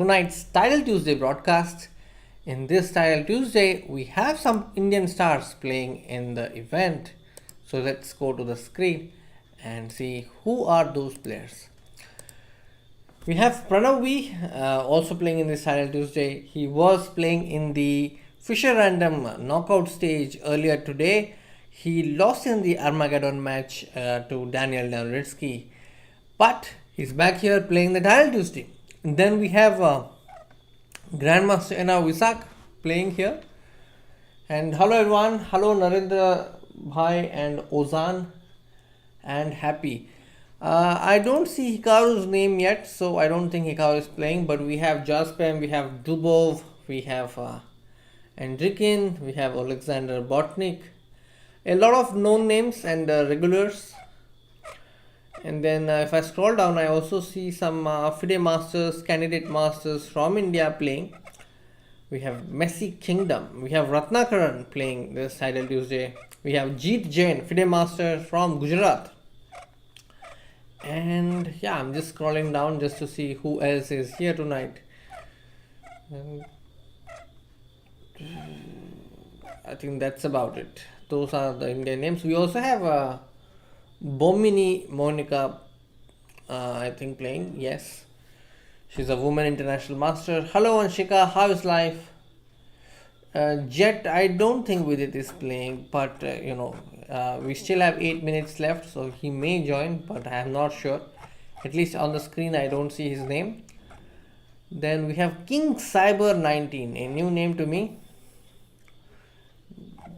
tonight's Title Tuesday broadcast. In this Title Tuesday, we have some Indian stars playing in the event. So let's go to the screen and see who are those players. We have Pranav V also playing in this Title Tuesday. He was playing in the Fisher Random knockout stage earlier today. He lost in the Armageddon match to Daniel Nawritsky, but he's back here playing the Title Tuesday. And then we have Grandmaster Ena Visak playing here. And hello everyone, hello Narendra Bhai and Ozan and Happy. I don't see Hikaru's name yet, so I don't think Hikaru is playing. But we have Jaspem, we have Dubov, we have Andrikin, we have Alexander Botnik. A lot of known names and regulars. And then if I scroll down, I also see some FIDE Masters, Candidate Masters from India playing. We have Messi Kingdom. We have Ratnakaran playing this Title Tuesday. We have Jeet Jain, FIDE Master from Gujarat. And yeah, I'm just scrolling down just to see who else is here tonight. And I think that's about it. Those are the Indian names. We also have Bomini Monica, I think, playing. Yes, she's a woman international master. Hello Anshika, how is life? Jet, I don't think Vidit is playing, but we still have 8 minutes left, so he may join, but I am not sure. At least on the screen I don't see his name. Then we have King Cyber 19, a new name to me.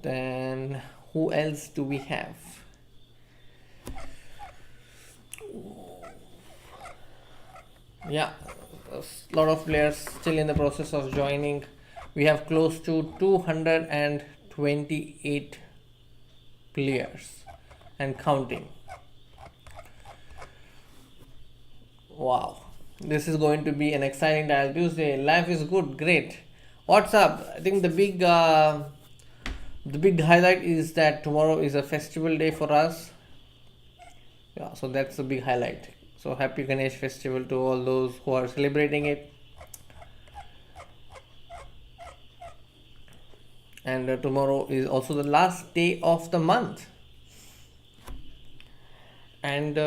Then who else do we have? Yeah, a lot of players still in the process of joining. We have close to 228 players and counting. Wow, this is going to be an exciting Title Tuesday. Life is good, great. What's up? I think the big highlight is that tomorrow is a festival day for us. Yeah, so that's the big highlight. So happy Ganesh festival to all those who are celebrating it. And tomorrow is also the last day of the month. And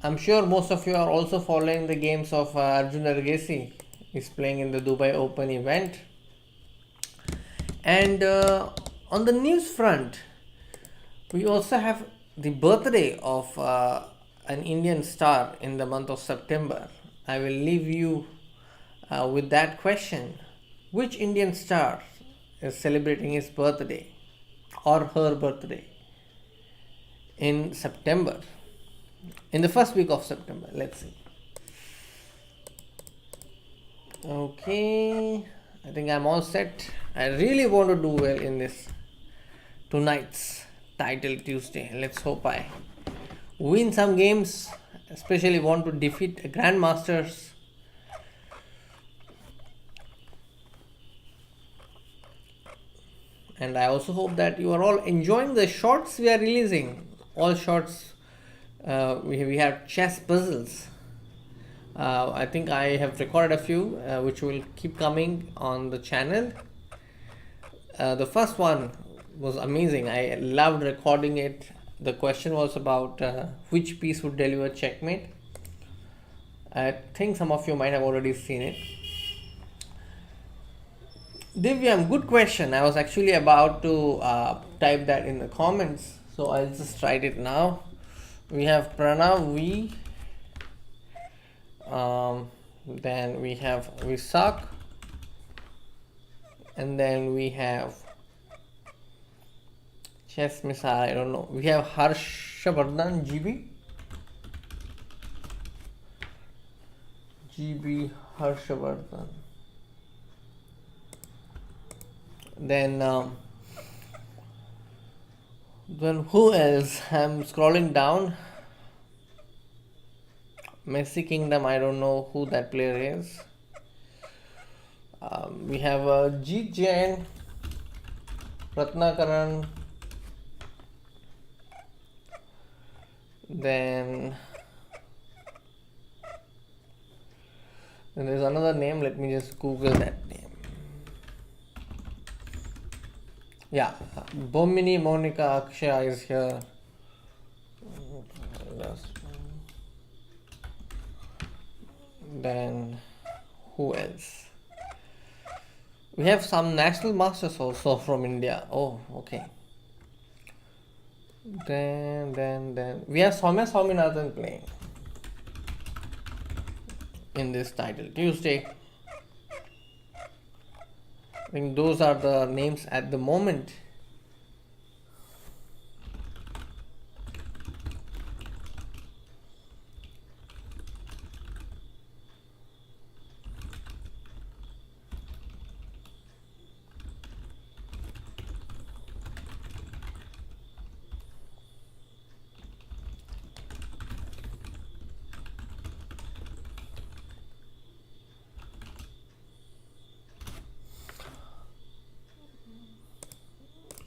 I'm sure most of you are also following the games of Arjun Ergesi. He's playing in the Dubai Open event. And on the news front, we also have the birthday of an Indian star in the month of September. I will leave you with that question. Which Indian star is celebrating his birthday or her birthday in September? In the first week of September, let's see. Okay, I think I'm all set. I really want to do well in this tonight's Title Tuesday. Let's hope I win some games, especially want to defeat grandmasters. And I also hope that you are all enjoying the shorts we are releasing. All shorts, we have chess puzzles. I think I have recorded a few which will keep coming on the channel. The first one was amazing. I loved recording it. The question was about which piece would deliver checkmate. I think some of you might have already seen it. Divyam, good question. I was actually about to type that in the comments, so I'll just write it now. We have Pranav V. Then we have Visak. And then we have Chess Missile, I don't know. We have Harshavardhan GB Harshavardhan. Then who else? I'm scrolling down. Messi Kingdom, I don't know who that player is. We have Jeet Jain, Ratnakaran, then And there's another name. Let me just Google that name. Yeah, Bomini Monica Akshaya is here. Then who else? We have some national masters also from India. Oh, okay. Then we have Soumya Swaminathan playing in this title Tuesday. I think those are the names at the moment.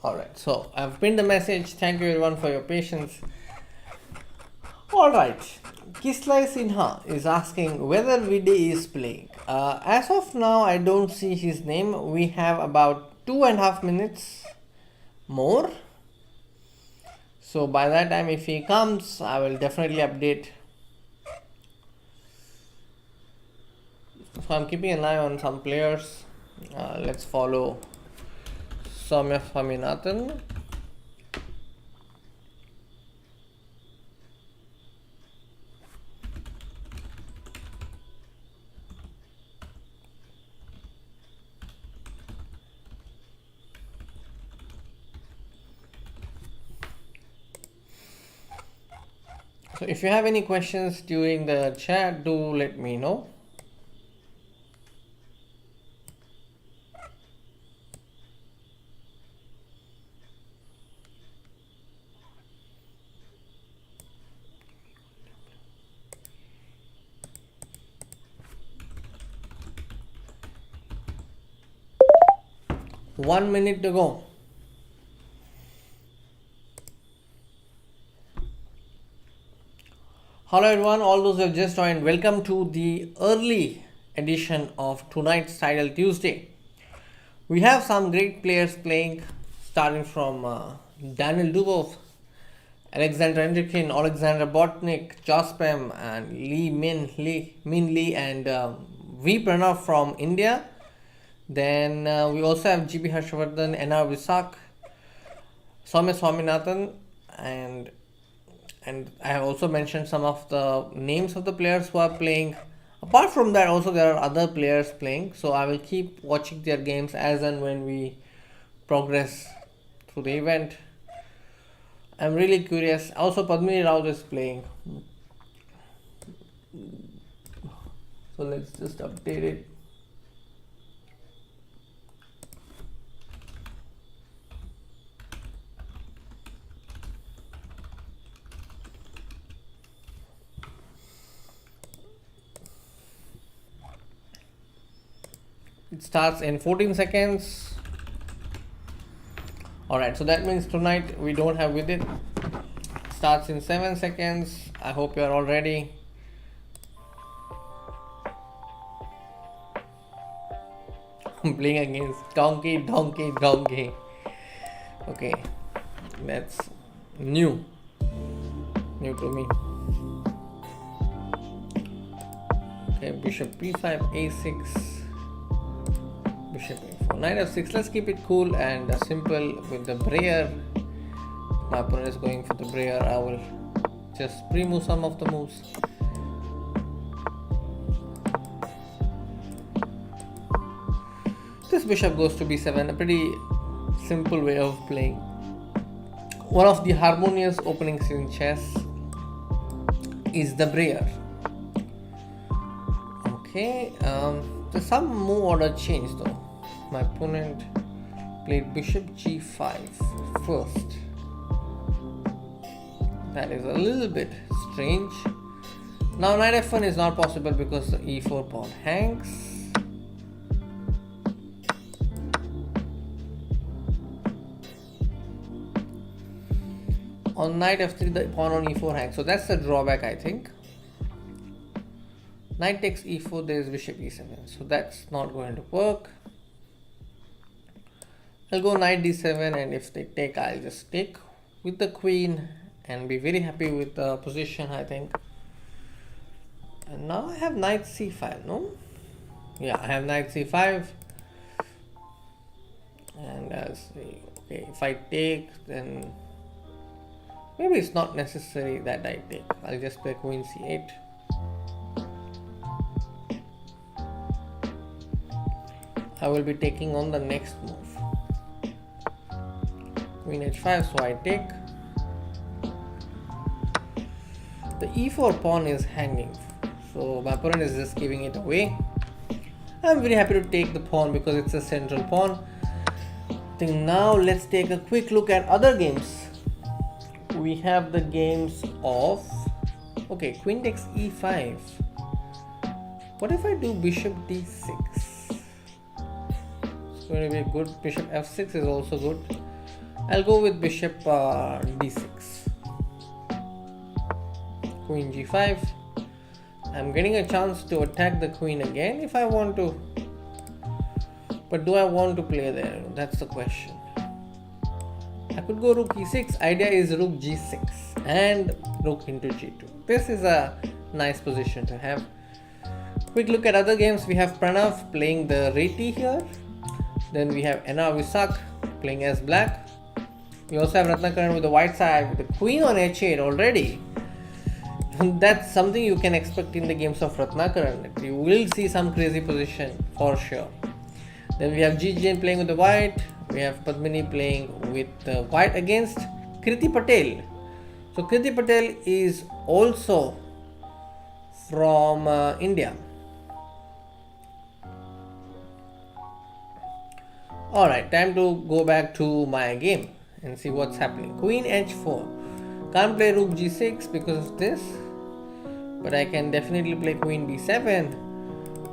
Alright, so I've pinned the message. Thank you everyone for your patience. Alright, Kislai Sinha is asking whether Vidi is playing. As of now, I don't see his name. We have about 2.5 minutes more. So by that time, if he comes, I will definitely update. So I'm keeping an eye on some players. Let's follow Soumya Swaminathan. So if you have any questions during the chat, do let me know. One minute to go. Hello everyone, all those who have just joined, welcome to the early edition of tonight's Title Tuesday. We have some great players playing, starting from Daniel Dubov, Alexander Endrikin, Alexander Botnik, Jospem, and Min Lee, and V Pranav from India. Then we also have GB Harshavardhan, NR Visak, Soumya Swaminathan, and I have also mentioned some of the names of the players who are playing. Apart from that, also there are other players playing. So I will keep watching their games as and when we progress through the event. I'm really curious. Also, Padmini Rao is playing. So let's just update it. It starts in 14 seconds. Alright, so that means tonight we don't have with it. Starts in 7 seconds. I hope you are all ready. I'm playing against Donkey. Okay, that's new to me. Okay, Bishop B5, A6. Bishop A4, Knight F6. Let's keep it cool and simple with the Breyer. My opponent is going for the Breyer. I will just pre-move some of the moves. This bishop goes to B7, a pretty simple way of playing. One of the harmonious openings in chess is the Breyer. Okay, there's some move order change though. My opponent played Bishop G5 first. That is a little bit strange. Now Knight F1 is not possible because the E4 pawn hangs. On Knight F3 the pawn on E4 hangs. So that's the drawback, I think. Knight takes e4, there is bishop e7, so that's not going to work. I'll go knight d7, and if they take, I'll just take with the queen and be very happy with the position, I think. And now I have knight c5, no? Yeah, I have knight c5. And I'll see, okay, if I take, then maybe it's not necessary that I take. I'll just play queen c8. I will be taking on the next move. Queen h5, so I take. The e4 pawn is hanging, so my opponent is just giving it away. I'm very happy to take the pawn because it's a central pawn. I think now let's take a quick look at other games. We have the games of, okay, queen takes e5. What if I do bishop d6? It's going to be good. Bishop f6 is also good. I'll go with bishop d6. Queen g5. I'm getting a chance to attack the queen again if I want to. But do I want to play there? That's the question. I could go rook e6. Idea is rook g6 and rook into g2. This is a nice position to have. Quick look at other games. We have Pranav playing the Reti here. Then we have Enna Visak playing as black. We also have Ratnakaran with the white side with the queen on h8 already. That's something you can expect in the games of Ratnakaran. You will see some crazy position for sure. Then we have GGN playing with the white. We have Padmini playing with the white against Kriti Patel. So Kriti Patel is also from India. Alright, time to go back to my game and see what's happening. Queen h4. Can't play rook g6 because of this, but I can definitely play queen b7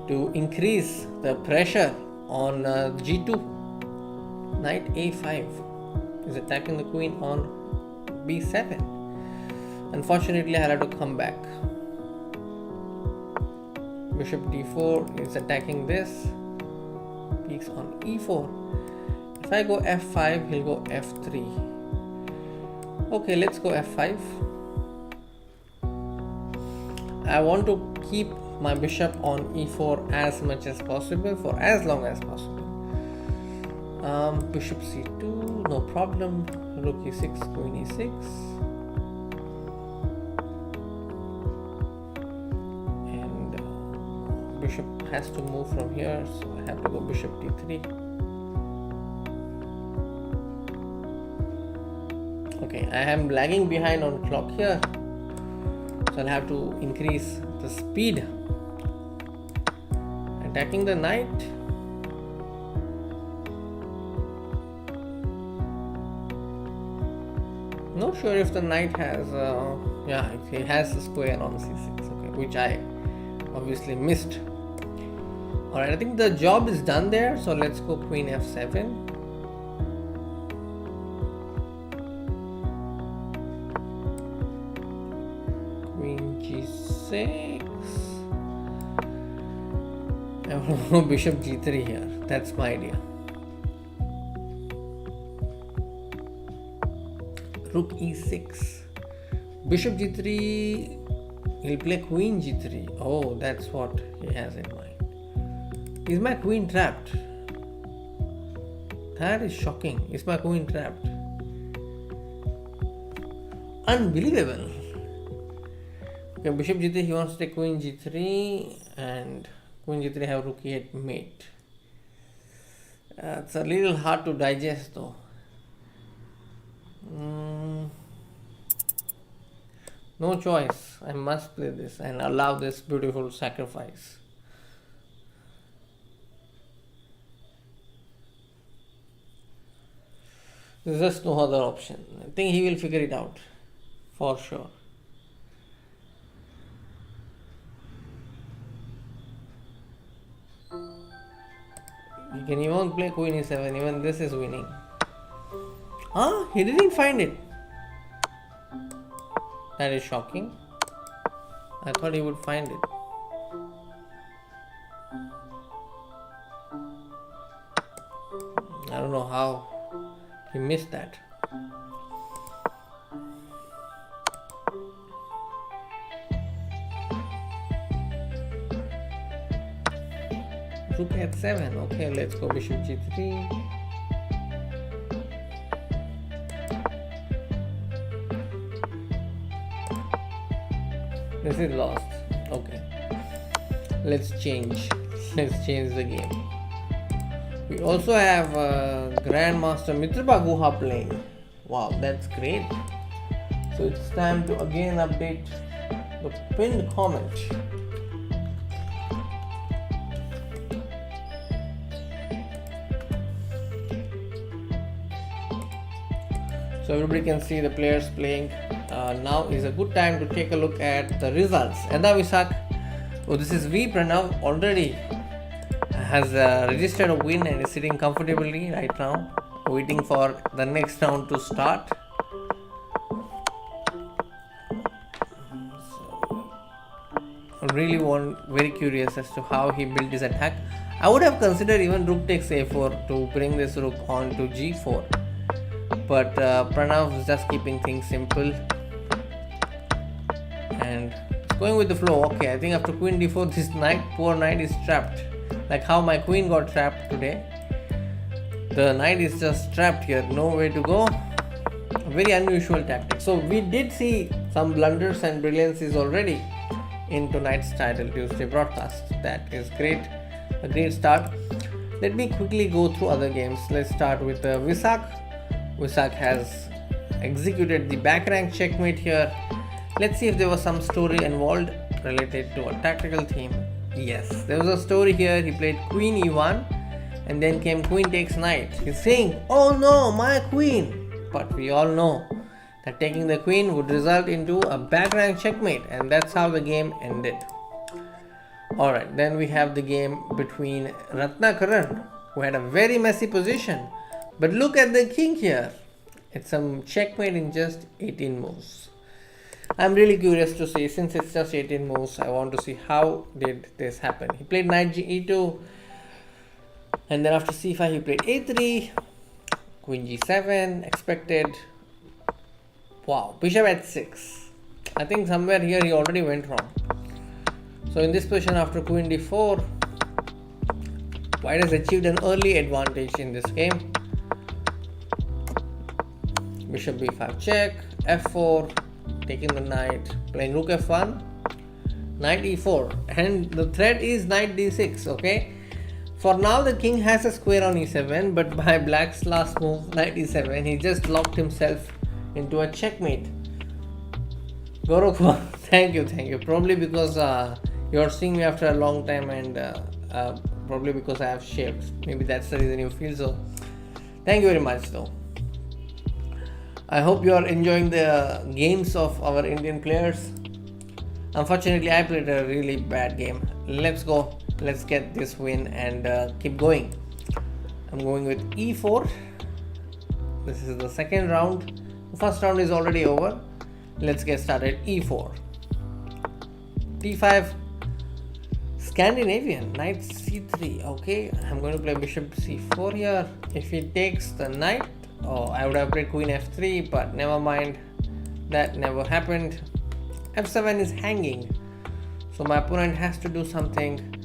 to increase the pressure on g2. Knight a5 is attacking the queen on b7. Unfortunately, I had to come back. Bishop d4 is attacking this. Peaks on e4. If I go f5, he'll go f3. Okay, let's go f5. I want to keep my bishop on e4 as much as possible for as long as possible. Bishop c2, no problem. Rook e6, queen e6. And bishop has to move from here, so I have to go bishop d3. Okay, I am lagging behind on clock here, so I'll have to increase the speed. Attacking the knight. Not sure if the knight has, yeah, he has a square on c6, okay, which I obviously missed. Alright, I think the job is done there, so let's go queen f7. G6. I will go bishop g3 here. That's my idea. Rook e6. Bishop g3. He'll play queen g3. Oh, that's what he has in mind. Is my queen trapped? That is shocking. Is my queen trapped? Unbelievable. Okay, bishop g3, he wants to take queen g3 and queen g3 have rook e8 mate. It's a little hard to digest though. No choice. I must play this and allow this beautiful sacrifice. There's just no other option. I think he will figure it out for sure. You can even play queen e7, even this is winning. Ah, he didn't find it. That is shocking. I thought he would find it. I don't know how he missed that. Rook h7. Okay, let's go bishop g3. This is lost. Okay. Let's change the game. We also have Grandmaster Mitrba Guha playing. Wow, that's great. So it's time to again update the pinned comment. So everybody can see the players playing. Now is a good time to take a look at the results. Eda Visak, oh, this is V Pranav, already has registered a win and is sitting comfortably right now, waiting for the next round to start. So, really very curious as to how he built his attack. I would have considered even rook takes a4 to bring this rook on to g4. But Pranav is just keeping things simple and going with the flow. Okay, I think after queen d4, this poor knight is trapped. Like how my queen got trapped today. The knight is just trapped here, no way to go. A very unusual tactic. So we did see some blunders and brilliancies already in tonight's Titled Tuesday broadcast. That is great, a great start. Let me quickly go through other games. Let's start with Visak. Visak has executed the back rank checkmate here. Let's see if there was some story involved related to a tactical theme. Yes, there was a story here. He played queen e1 and then came queen takes knight. He's saying, oh no, my queen. But we all know that taking the queen would result into a back rank checkmate, and that's how the game ended. Alright, then we have the game between Ratnakaran, who had a very messy position. But look at the king here. It's some checkmate in just 18 moves. I'm really curious to see, since it's just 18 moves, I want to see how did this happen. He played knight e2, and then after c5 he played a3, queen g7, expected. Wow, bishop h6. I think somewhere here he already went wrong. So in this position after queen d4, white has achieved an early advantage in this game. Bishop b5 check, f4, taking the knight, playing rook f1, knight e4, and the threat is knight d6. Okay, for now the king has a square on e7, but by black's last move, knight e7, he just locked himself into a checkmate. Gaurav, thank you. Probably because you're seeing me after a long time, and probably because I have shaved. Maybe that's the reason you feel so. Thank you very much though. I hope you are enjoying the games of our Indian players. Unfortunately, I played a really bad game. Let's go. Let's get this win and keep going. I'm going with e4. This is the second round. The first round is already over. Let's get started. e4. d5. Scandinavian. Knight c3. Okay, I'm going to play bishop c4 here. If he takes the knight, oh, I would have played queen f3, but never mind. That never happened. f7 is hanging, so my opponent has to do something.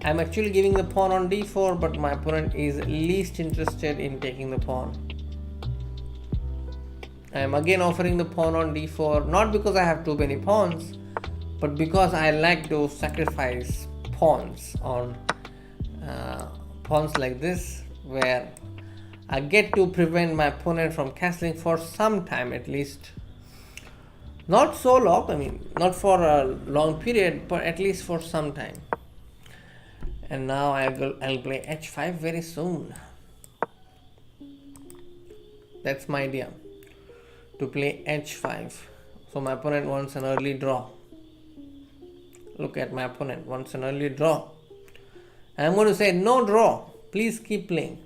I'm actually giving the pawn on d4, but my opponent is least interested in taking the pawn. I am again offering the pawn on d4, not because I have too many pawns, but because I like to sacrifice pawns on pawns like this, where I get to prevent my opponent from castling for some time at least. Not so long, I mean, not for a long period, but at least for some time. And now I'll play h5 very soon. That's my idea, to play h5. So my opponent wants an early draw. Look at my opponent wants an early draw. I'm going to say no draw. Please keep playing.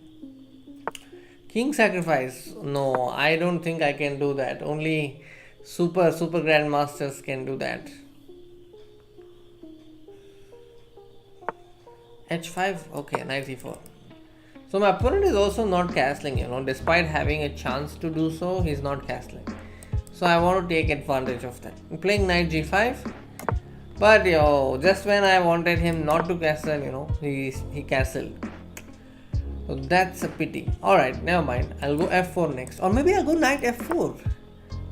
King sacrifice. No, I don't think I can do that. Only super grandmasters can do that. h5. Okay, knight e4. So my opponent is also not castling, despite having a chance to do so, he's not castling. So I want to take advantage of that. I'm playing knight g5, but just when I wanted him not to castle, he castled. So that's a pity. Alright, never mind. I'll go f4 next. Or maybe I'll go knight f4.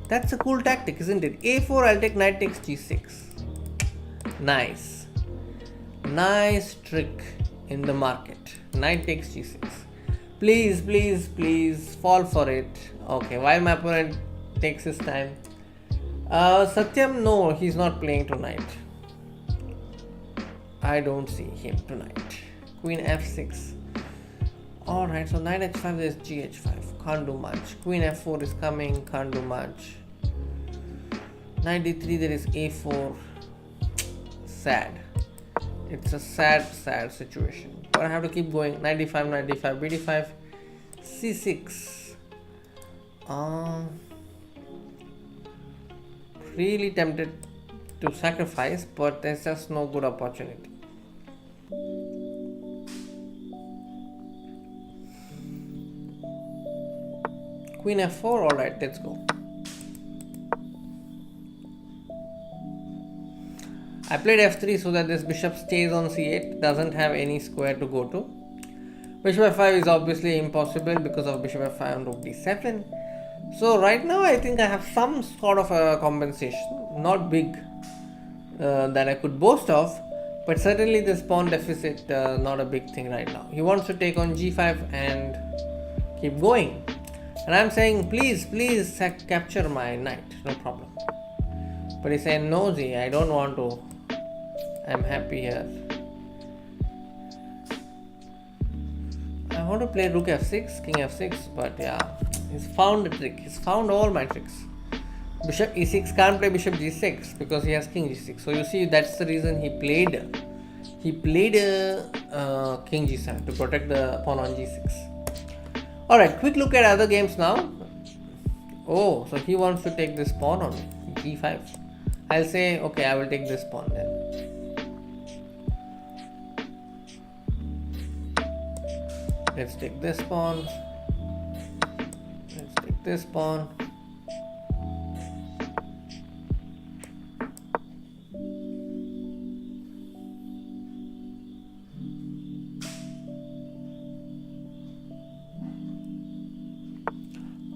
That's a cool tactic, isn't it? a4, I'll take knight takes g6. Nice. Nice trick in the market. Knight takes g6. Please, please, please fall for it. Okay, while my opponent takes his time. Satyam, no, he's not playing tonight. I don't see him tonight. Queen f6. Alright, so knight h5, there's gh5. Can't do much. Queen f4 is coming. Can't do much. Knight d3, there is a4. Sad. It's a sad situation. But I have to keep going. Knight d5, knight d5, bd5, c6. Really tempted to sacrifice, but there's just no good opportunity. Queen f4, alright, let's go. I played f3 so that this bishop stays on c8, doesn't have any square to go to. Bishop f5 is obviously impossible because of bishop f5 and rook d7. So right now I think I have some sort of a compensation, not big that I could boast of, but certainly this pawn deficit not a big thing right now. He wants to take on g5 and keep going. And I'm saying please capture my knight, no problem. But he's saying no G, I don't want to. I'm happy here. I want to play rook f6, king f6, but yeah, he's found a trick. He's found all my tricks. Bishop e6, can't play bishop g6 because he has king g6. So you see, that's the reason he played king g7 to protect the pawn on g6. Alright, quick look at other games now. Oh, so he wants to take this pawn on me, g5. I'll say, okay, I will take this pawn then. Let's take this pawn. Let's take this pawn.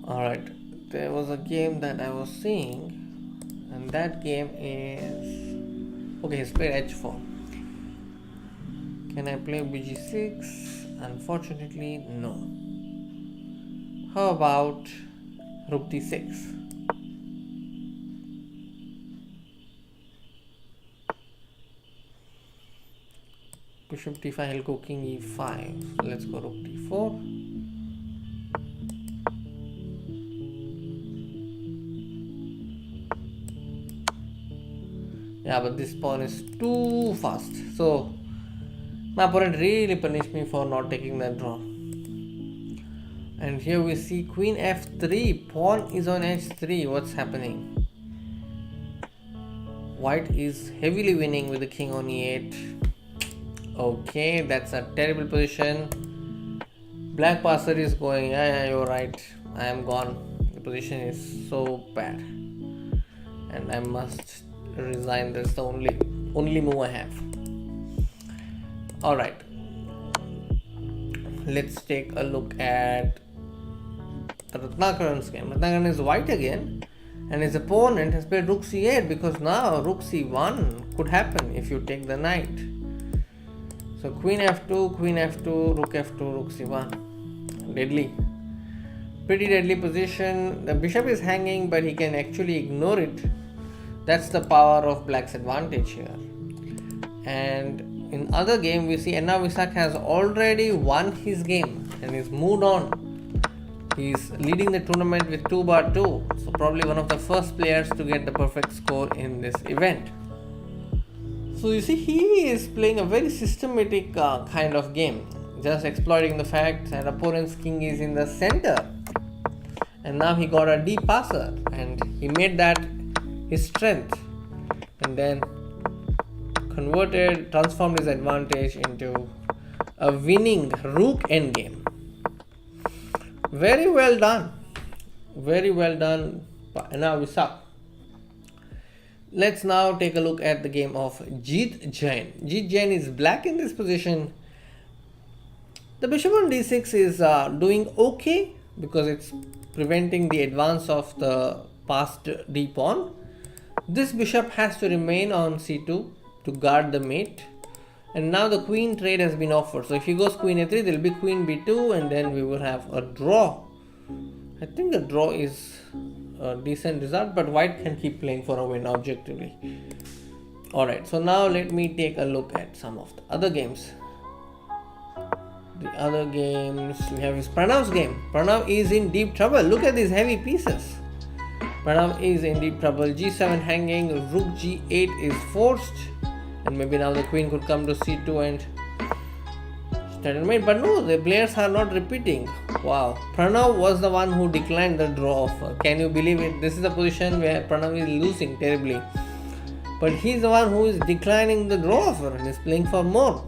Alright, there was a game that I was seeing, and that game is, okay, he's played h4. Can I play bg6? Unfortunately, no. How about rook d6? Bishop d5, I'll go king e5. Let's go rook d4. Yeah, but this pawn is too fast. So my opponent really punished me for not taking that draw. And here we see queen f3. Pawn is on h3. What's happening? White is heavily winning with the king on e8. Okay, that's a terrible position. Black passer is going, yeah, you're right. I am gone. The position is so bad. And I must resign. That's the only move I have. Alright, let's take a look at Ratnakaran's game. Ratnakaran is white again, and his opponent has played rook c8 because now rook c1 could happen if you take the knight. So queen f2, rook f2, rook c1. Deadly. Pretty deadly position. The bishop is hanging, but he can actually ignore it. That's the power of black's advantage here. And in other game we see Enna Visak has already won his game and he's moved on. He's leading the tournament with 2/2. So probably one of the first players to get the perfect score in this event. So you see, he is playing a very systematic kind of game, just exploiting the fact that opponent's king is in the center. And now he got a deep passer and he made that his strength, and then transformed his advantage into a winning rook endgame. Very well done. Very well done. Now we suck. Let's now take a look at the game of Jeet Jain. Jeet Jain is black in this position. The bishop on d6 is doing okay because it's preventing the advance of the passed d pawn. This bishop has to remain on c2 to guard the mate. And now the queen trade has been offered. So if he goes queen a3, there will be queen b2 and then we will have a draw. I think the draw is a decent result, but white can keep playing for a win objectively. Alright, so now let me take a look at some of the other games. The other games, we have his Pranav's game. Pranav is in deep trouble. Look at these heavy pieces. Pranav is in deep trouble. g7 hanging, rook g8 is forced. And maybe now the queen could come to c2 and stalemate. But no, the players are not repeating. Wow. Pranav was the one who declined the draw offer. Can you believe it? This is the position where Pranav is losing terribly. But he's the one who is declining the draw offer and is playing for more.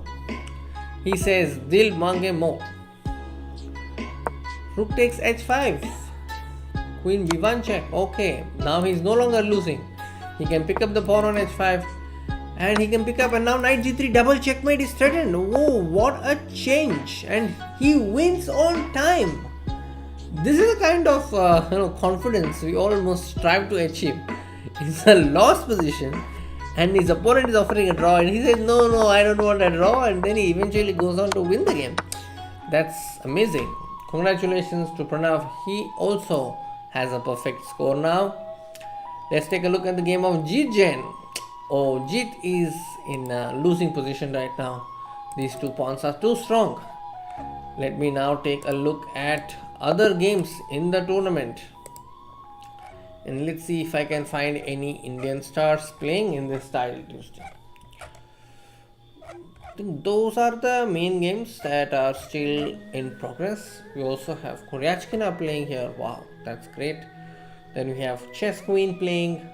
He says, Dil mange mo. Rook takes h5. Queen b1 check. Okay. Now he's no longer losing. He can pick up the pawn on h5. And he can pick up, and now knight g3 double checkmate is threatened. Oh, what a change! And he wins on time. This is a kind of confidence we all must strive to achieve. It's a lost position, and his opponent is offering a draw, and he says, "No, I don't want a draw," and then he eventually goes on to win the game. That's amazing. Congratulations to Pranav. He also has a perfect score now. Let's take a look at the game of Jeet Jain. Oh, Jeet is in a losing position right now. These two pawns are too strong. Let me now take a look at other games in the tournament. And let's see if I can find any Indian stars playing in this style Tuesday. I think those are the main games that are still in progress. We also have Koryachkina playing here. Wow, that's great. Then we have Chess Queen playing.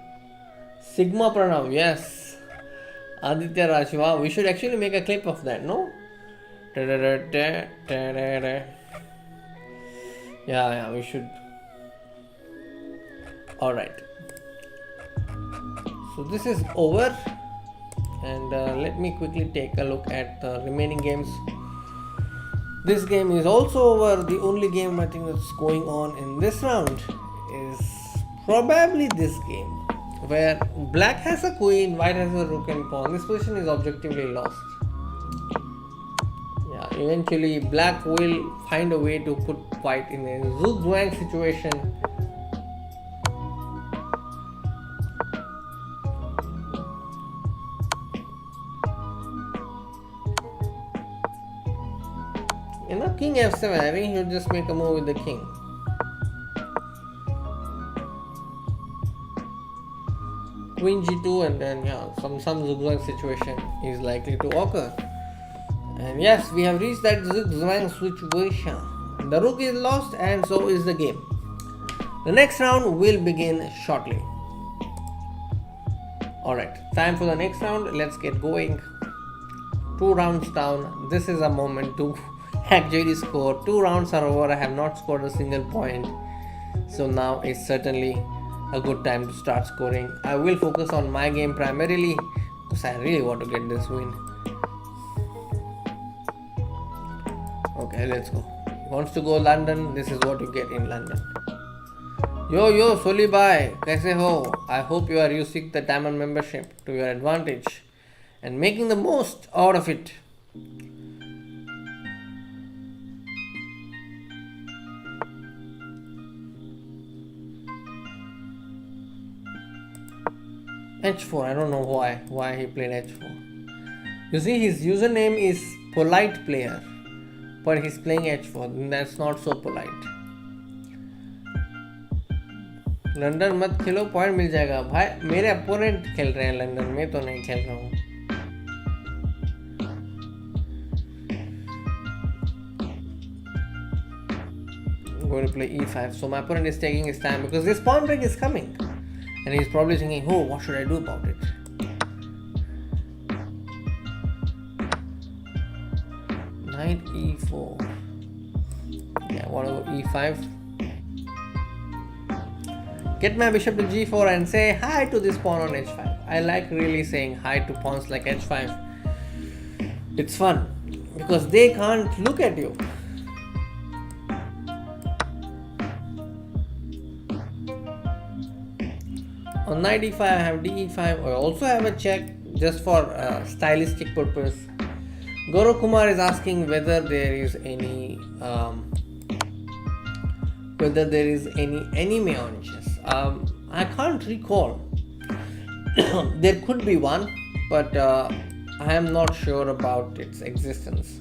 Sigma Pranav, yes. Aditya Raj, wow, we should actually make a clip of that, no? Yeah, we should. Alright. So this is over. And let me quickly take a look at the remaining games. This game is also over. The only game I think that's going on in this round is probably this game, where black has a queen, white has a rook and pawn. This position is objectively lost. Yeah, eventually black will find a way to put white in a zugzwang situation. You know, king f7, I think he'll just make a move with the king. Queen g2, and then some zugzwang situation is likely to occur. And yes, we have reached that zugzwang situation. The rook is lost and so is the game. The next round will begin shortly. Alright, time for the next round. Let's get going. 2 rounds down. This is a moment to actually score. 2 rounds are over. I have not scored a single point. So now it's certainly a good time to start scoring. I will focus on my game primarily because I really want to get this win. Okay, let's go. Wants to go London, this is what you get in London. Yo, Soli bhai, kaise ho? I hope you are using the diamond membership to your advantage and making the most out of it. h4, I don't know why he played h4. You see, his username is polite player, but he's playing h4. That's not so polite. London मत खेलो, point मिल जाएगा भाई. मेरे opponent खेल रहे हैं London में, तो नहीं खेल रहा हूँ. I'm going to play e5. So my opponent is taking his time because this pawn break is coming. And he's probably thinking, oh, what should I do about it? Knight e4. Yeah, want to go e5. Get my bishop to g4 and say hi to this pawn on h5. I like really saying hi to pawns like h5. It's fun because they can't look at you. On knight e5 I have d e5. I also have a check just for stylistic purpose. Gaurav Kumar is asking whether there is any anime on chess. I can't recall. There could be one, but I am not sure about its existence.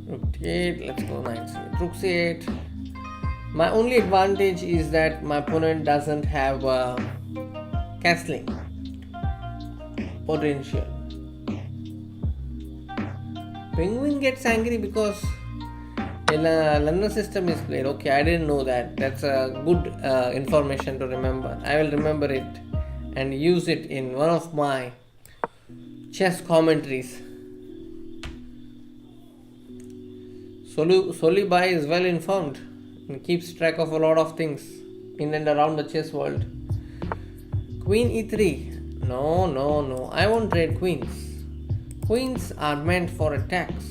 Rook d8, let's go knight c8. Rook c8. My only advantage is that my opponent doesn't have castling potential. Penguin gets angry because a London system is played. Okay, I didn't know that. That's a good information to remember. I will remember it and use it in one of my chess commentaries. Solibai is well informed and keeps track of a lot of things in and around the chess world. Queen e3. No. I won't trade queens. Queens are meant for attacks,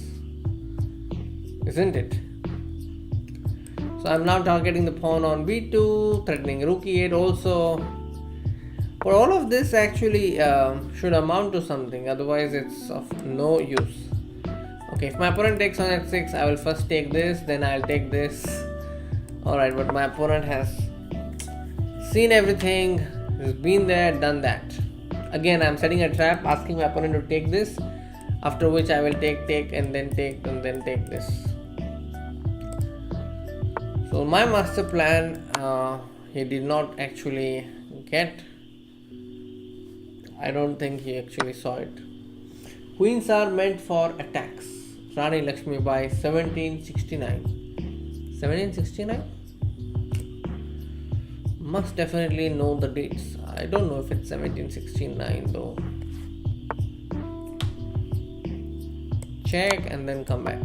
isn't it? So I'm now targeting the pawn on b2, threatening rook e8 also. But all of this actually should amount to something, otherwise it's of no use. Okay, if my opponent takes on h6, I will first take this, then I'll take this. Alright, but my opponent has seen everything, has been there, done that. Again, I'm setting a trap, asking my opponent to take this, after which I will take, and then take, and then take this. So my master plan, he did not actually get. I don't think he actually saw it. Queens are meant for attacks. Rani Lakshmi by 1769. 1769? Must definitely know the dates. I don't know if it's 1769 though. Check and then come back.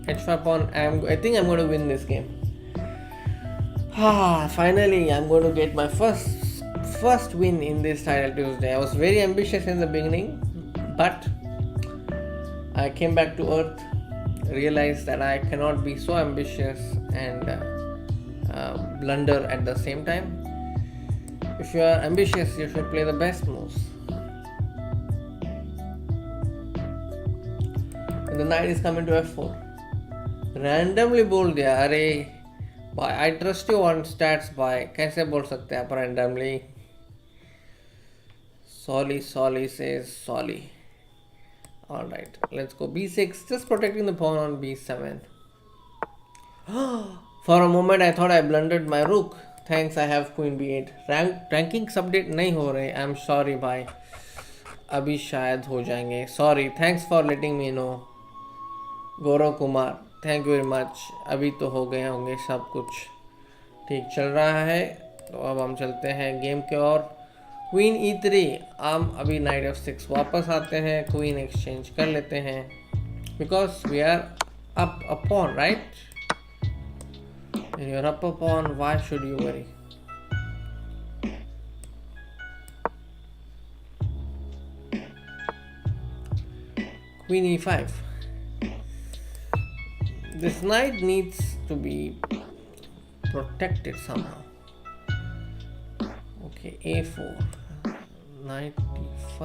h5 pawn. I think I'm going to win this game. Finally, I'm going to get my first win in this title Tuesday. I was very ambitious in the beginning, but I came back to earth, realized that I cannot be so ambitious and blunder at the same time. If you are ambitious, you should play the best moves. And the knight is coming to f4. Randomly बोल दिया. अरे I trust you on stats भाई. कैसे बोल सकते हैं आप randomly? Solly says Solly. Alright, let's go b6. Just protecting the pawn on b7. For a moment I thought I blundered my rook. Thanks, I have queen b8. Rankings update नहीं हो रहे. I'm sorry भाई. अभी शायद हो जाएंगे. Sorry. Thanks for letting me know. Gaurav Kumar, thank you very much. अभी तो हो गए होंगे सब कुछ ठीक चल रहा है. तो अब हम चलते हैं गेम के और. Queen e3. हम अभी नाइट f6 वापस आते हैं. क्वीन एक्सचेंज कर लेते हैं because we are up a pawn, right? You are up a pawn, why should you worry? Queen e5. This knight needs to be protected somehow. Okay, a4. Knight d5.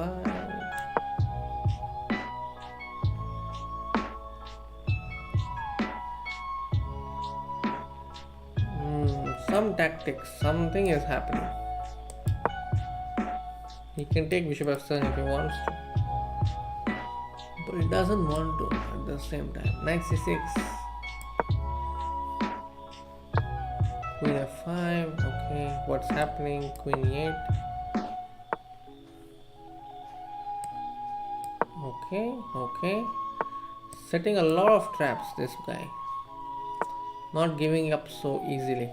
Some tactics, something is happening. He can take bishop f7 if he wants to, but he doesn't want to at the same time. Knight c6. Queen f5. Okay, what's happening? Queen e8. Okay. Setting a lot of traps, this guy. Not giving up so easily.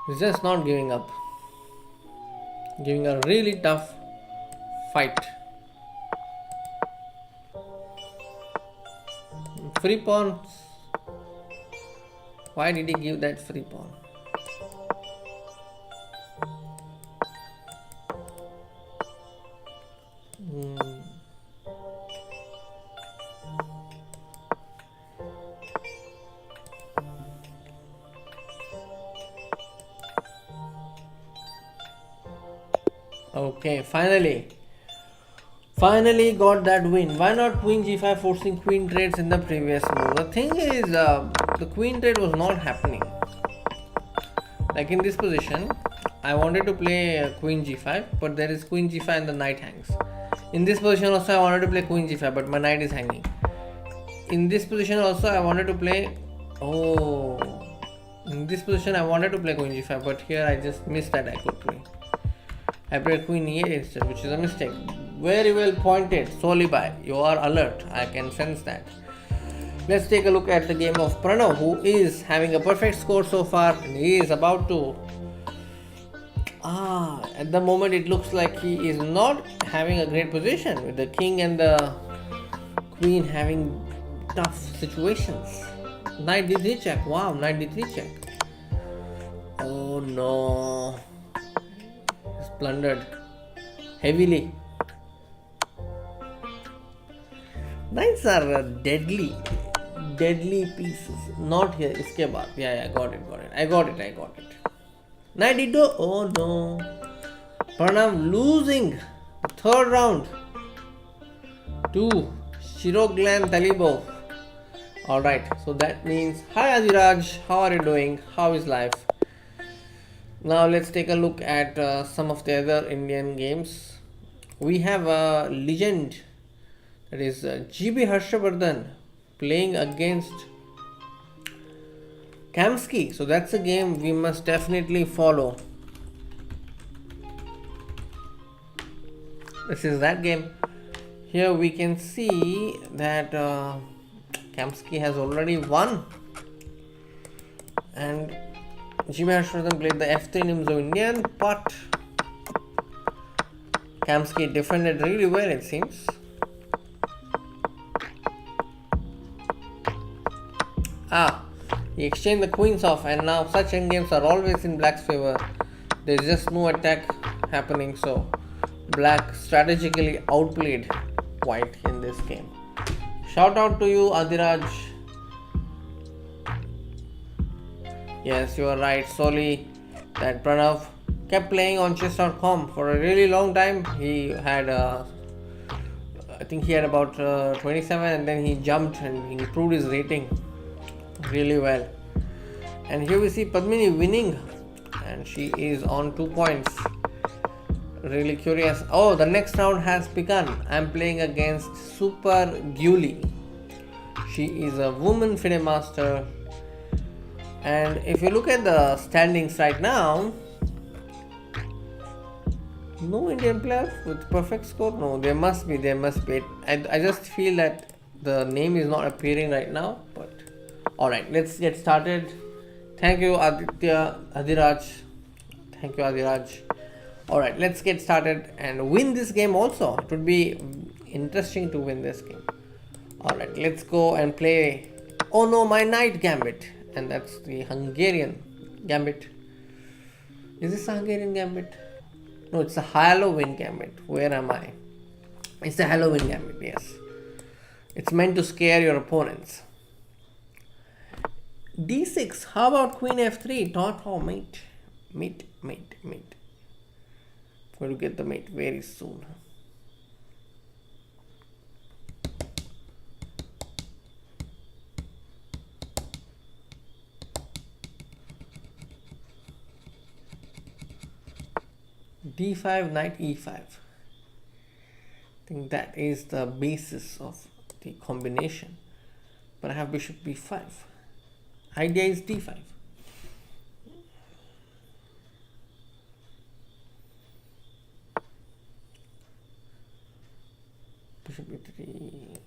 He's just not giving up. Giving a really tough fight. Free pawns. Why did he give that free pawn? Okay, finally got that win. Why not queen g5 forcing queen trades in the previous move? The thing is, the queen trade was not happening. Like in this position, I wanted to play queen g5, but there is queen g5 and the knight hangs. In this position also I wanted to play queen g5, but my knight is hanging. In this position also I wanted to play, in this position I wanted to play queen g5, but here I just missed that I could play. I played queen e8 instead, which is a mistake. Very well pointed, Solibai. You are alert. I can sense that. Let's take a look at the game of Pranav, who is having a perfect score so far, and he is about to. At the moment it looks like he is not having a great position, with the king and the queen having tough situations. Knight d3 check. Wow, knight d3 check. Oh no. Plundered heavily. Knights are deadly pieces. Not here. Iske baad. Yeah, got it. I got it. Knight d2. Oh no. Pranav losing the third round to Shiroglan Talibov. Alright, so that means, hi Adiraj, how are you doing? How is life? Now let's take a look at some of the other Indian games. We have a legend, that is GB Harshavardhan, playing against Kamsky. So that's a game we must definitely follow. This is that game. Here we can see that Kamsky has already won, and GB Harshavardhan played the F3 Nimzo Indian, but Kamsky defended really well, it seems. He exchanged the queens off, and now such endgames are always in black's favor. There's just no attack happening, so black strategically outplayed white in this game. Shout out to you, Adiraj. Yes, you are right, Soli, that Pranav kept playing on chess.com for a really long time. He had, I think he had about 27, and then he jumped and he improved his rating really well. And here we see Padmini winning, and she is on 2 points. Really curious. Oh, the next round has begun. I'm playing against Super Guli. She is a woman FIDE master. And if you look at the standings right now, no Indian player with perfect score. No, there must be. I just feel that the name is not appearing right now. But alright, let's get started. Thank you, Adiraj. Alright, let's get started and win this game also. It would be interesting to win this game. Alright, let's go and play. Oh no, my knight gambit. And that's the Hungarian Gambit. Is this a Hungarian Gambit? No, it's a Halloween Gambit. Where am I? It's a Halloween Gambit, yes. It's meant to scare your opponents. D6. How about Queen F3? Mate. Going to get the mate very soon. D5, knight E5. I think that is the basis of the combination. But I have bishop B5. Idea is D5. Bishop B3.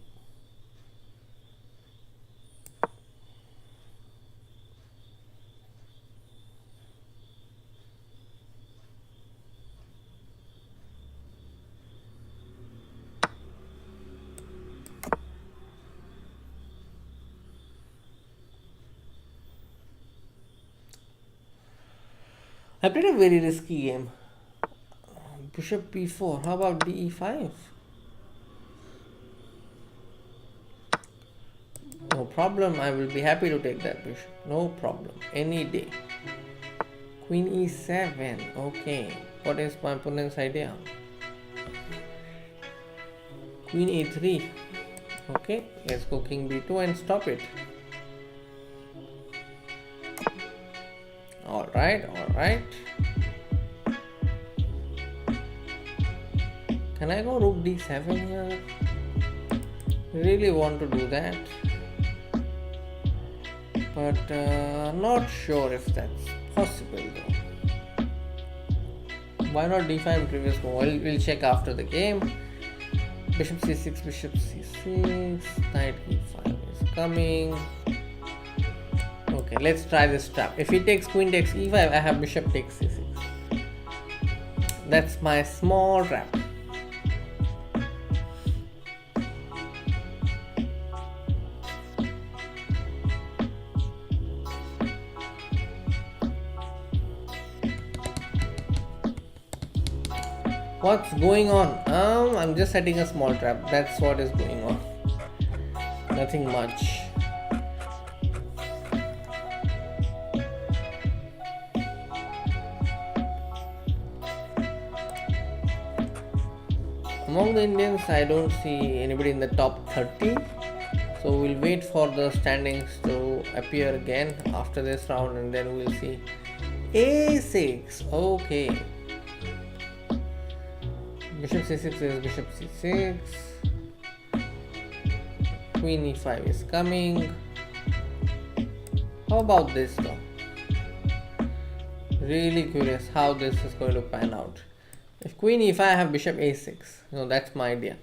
I played a very risky game. Bishop b4. How about de5? No problem. I will be happy to take that bishop. No problem. Any day. Queen e7. Okay. What is my opponent's idea? Queen a3. Okay. Let's go king b2 and stop it. Alright. Alright. Can I go rook d7 here? Really want to do that. But not sure if that's possible though. Why not d5 in previous move? We'll check after the game. Bishop c6, bishop c6, knight e5 is coming. Okay, let's try this trap. If he takes queen takes e5, I have bishop takes c6. That's my small trap. What's going on? I'm just setting a small trap. That's what is going on. Nothing much. Among the Indians, I don't see anybody in the top 30. So we'll wait for the standings to appear again after this round, and then we'll see. A6. Okay. Bishop c6 is bishop c6. Queen e5 is coming. How about this though? Really curious how this is going to pan out. If queen e5, I have bishop a6. That's my idea.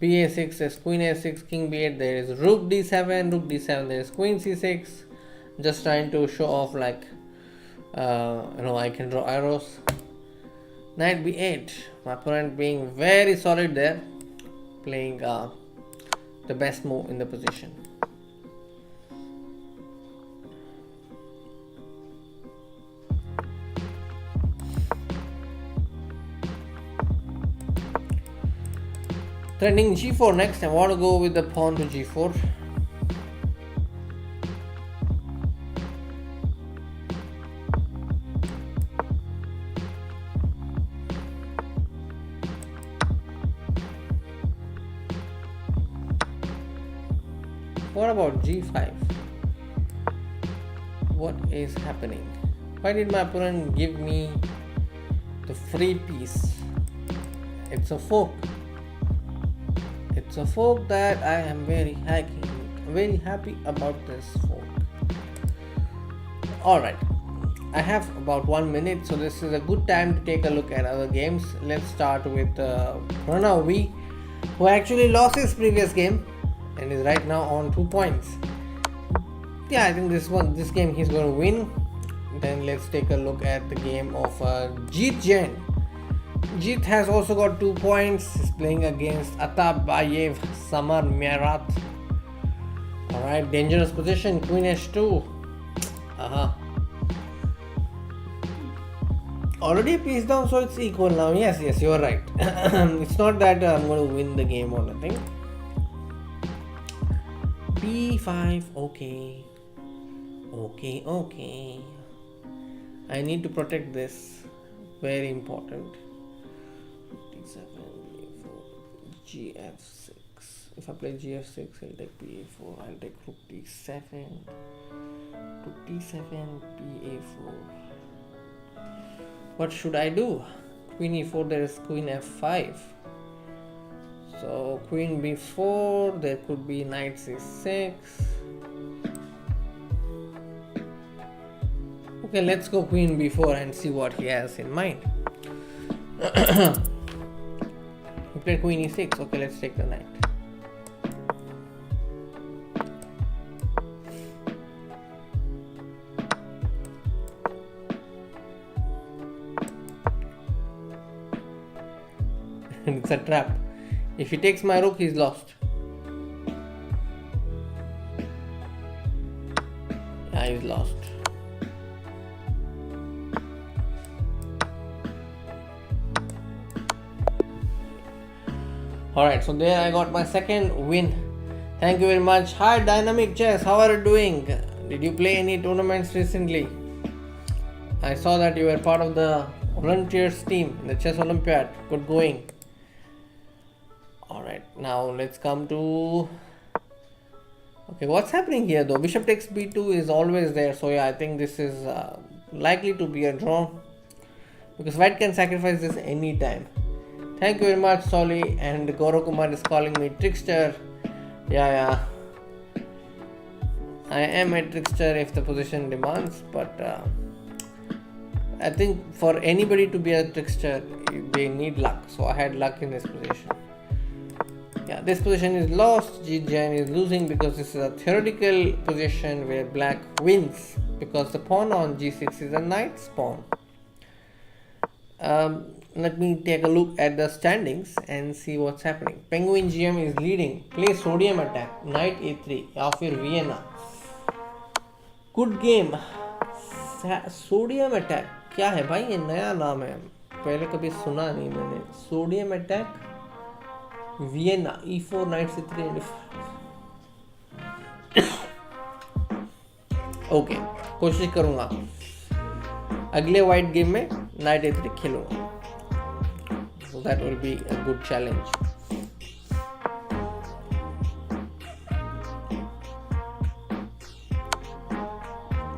ba6 is queen a6, king b8. There is rook d7, rook d7. There is queen c6. Just trying to show off like, I can draw arrows. Knight b8. My opponent being very solid there, playing the best move in the position. Threatening g4 next. I want to go with the pawn to g4. What about g5? What is happening? Why did my opponent give me the free piece? It's a fork. It's a fork that I am very happy about this fork. Alright, I have about 1 minute, so this is a good time to take a look at other games. Let's start with Pranav V, who actually lost his previous game and is right now on 2 points. Yeah, I think this game he's going to win. Then let's take a look at the game of Jeet Jain. Jeet has also got 2 points. He's playing against Atabayev Samar Mirat. Alright, dangerous position. Queen h2. Already a piece down, so it's equal now. Yes, you're right. It's not that I'm going to win the game or nothing. b5. Okay. I need to protect this. Very important. gf6. If I play gf6, I'll take ba4. I'll take rook d7. Rook d7, ba4. What should I do? Queen e4. There is queen f5. So queen b4. There could be knight c6. Okay, let's go queen b4 and see what he has in mind. He played queen e6. Okay, let's take the knight. And it's a trap. If he takes my rook, he's lost. Yeah, he's lost. Alright, so there I got my second win. Thank you very much. Hi Dynamic Chess, how are you doing? Did you play any tournaments recently? I saw that you were part of the volunteers team in the Chess Olympiad. Good going. Alright, now let's come to... Okay, what's happening here though? Bishop takes b2 is always there. So yeah, I think this is likely to be a draw. Because white can sacrifice this anytime. Thank you very much, Solly. And Gaurav Kumar is calling me trickster. Yeah. I am a trickster if the position demands. But I think for anybody to be a trickster, they need luck. So I had luck in this position. Yeah, this position is lost. G Jain is losing because this is a theoretical position where black wins. Because the pawn on g6 is a knight's pawn. Let me take a look at the standings and see what's happening. Penguin GM is leading. Play sodium attack. Knight a3 या फिर Vienna. Good game. Sodium attack क्या है भाई? ये नया नाम है, पहले कभी सुना नहीं मैंने. Sodium attack Vienna e4 knight c3 and okay कोशिश करूँगा अगले वाइट गेम में नाइट ए3 खेलूँगा. So that will be a good challenge.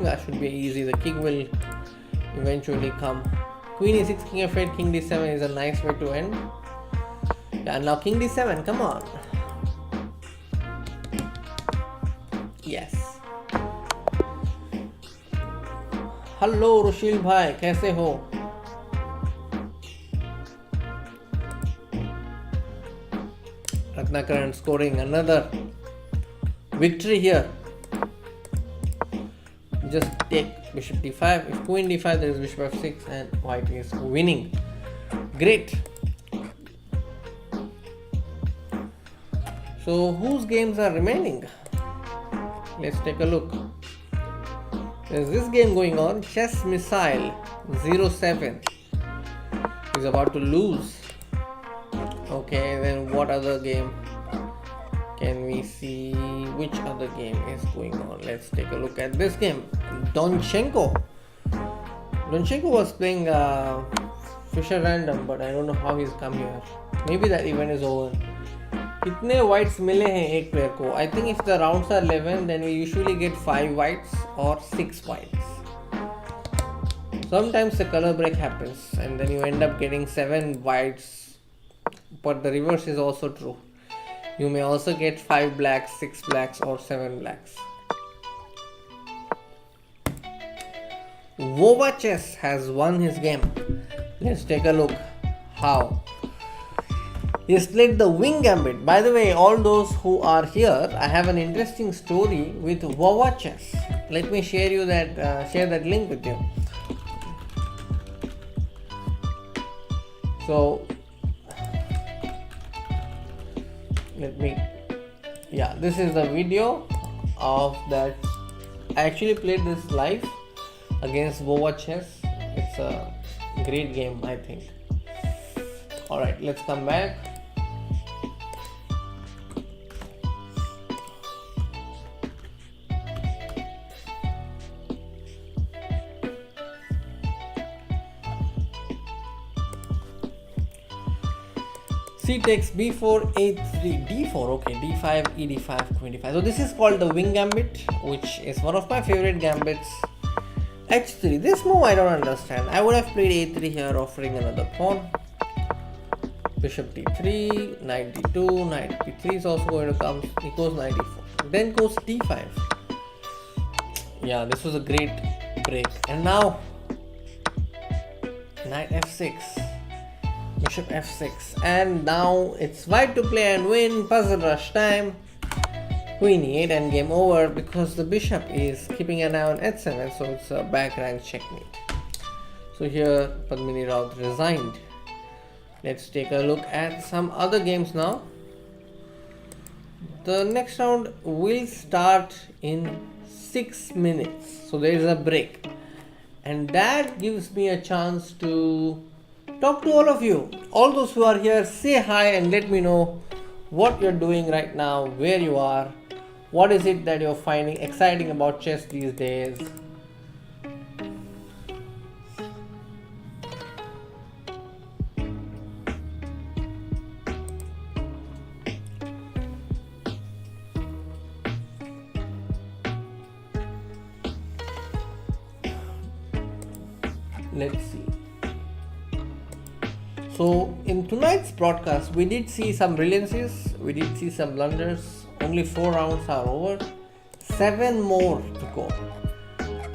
That should be easy. The king will eventually come. Queen e6, king f8, king d7 is a nice way to end. Yeah, now king d7, come on. Yes. Hello Rushil भाई, कैसे हो? Ratnakaran scoring another victory here. Just take bishop d5. If queen d5, there is bishop f6 and white is winning. Great. So whose games are remaining? Let's take a look. There's this game going on. Chess Missile 07 is about to lose. Okay, then what other game can we see? Which other game is going on? Let's take a look at this game. Donchenko was playing Fisher Random, but I don't know how he's come here. Maybe that event is over. कितने whites मिले हैं एक player को? I think if the rounds are 11, then we usually get 5 whites or 6 whites. Sometimes the color break happens and then you end up getting 7 whites, but the reverse is also true. You may also get 5 blacks, 6 blacks or 7 blacks. Vova Chess has won his game. Let's take a look how. He has played the Wing Gambit. By the way, all those who are here, I have an interesting story with Vova Chess. Let me share that link with you. So, this is the video of that. I actually played this live against Vova Chess. It's a great game, I think. Alright, let's come back. C takes b4, a3, d4, okay, d5, e d5, queen d5. So this is called the Wing Gambit, which is one of my favorite gambits. h3, this move I don't understand. I would have played a3 here, offering another pawn. Bishop d3, knight d2, knight b3 is also going to come. He goes knight d4. Then goes d5. Yeah, this was a great break. And now, knight f6. Bishop f6, and now it's white to play and win. Puzzle rush time. Queen e8 and game over because the bishop is keeping an eye on h7, so it's a back rank checkmate. So here Padmini Raut resigned. Let's take a look at some other games now. The next round will start in 6 minutes, so there is a break, and that gives me a chance to talk to all of you. All those who are here, say hi and let me know what you're doing right now, where you are, what is it that you're finding exciting about chess these days. Let's see. So, in tonight's broadcast, we did see some brilliancies, we did see some blunders. Only 4 rounds are over, 7 more to go.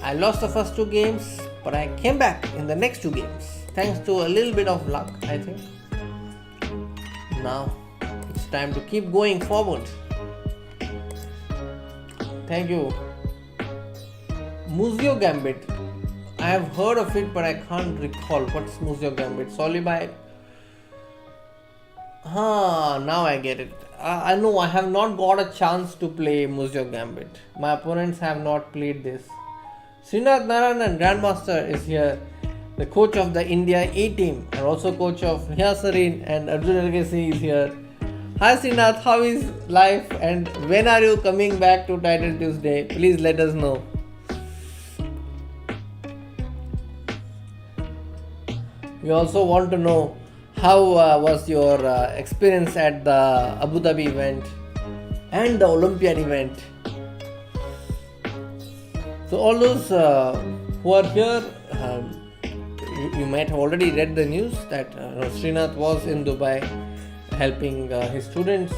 I lost the first 2 games, but I came back in the next 2 games thanks to a little bit of luck, I think. Now, it's time to keep going forward. Thank you. Museo Gambit. I have heard of it, but I can't recall. What's Museo Gambit? Solely by... now I get it. I know I have not got a chance to play Museo Gambit. My opponents have not played this. Srinath Narayanan, Grandmaster, is here. The coach of the India A team and also coach of Hyasareen and Arjun Legacy is here. Hi Srinath, how is life and when are you coming back to Title Tuesday? Please let us know. We also want to know how was your experience at the Abu Dhabi event and the Olympiad event. So all those who are here, you might have already read the news that Srinath was in Dubai helping his students.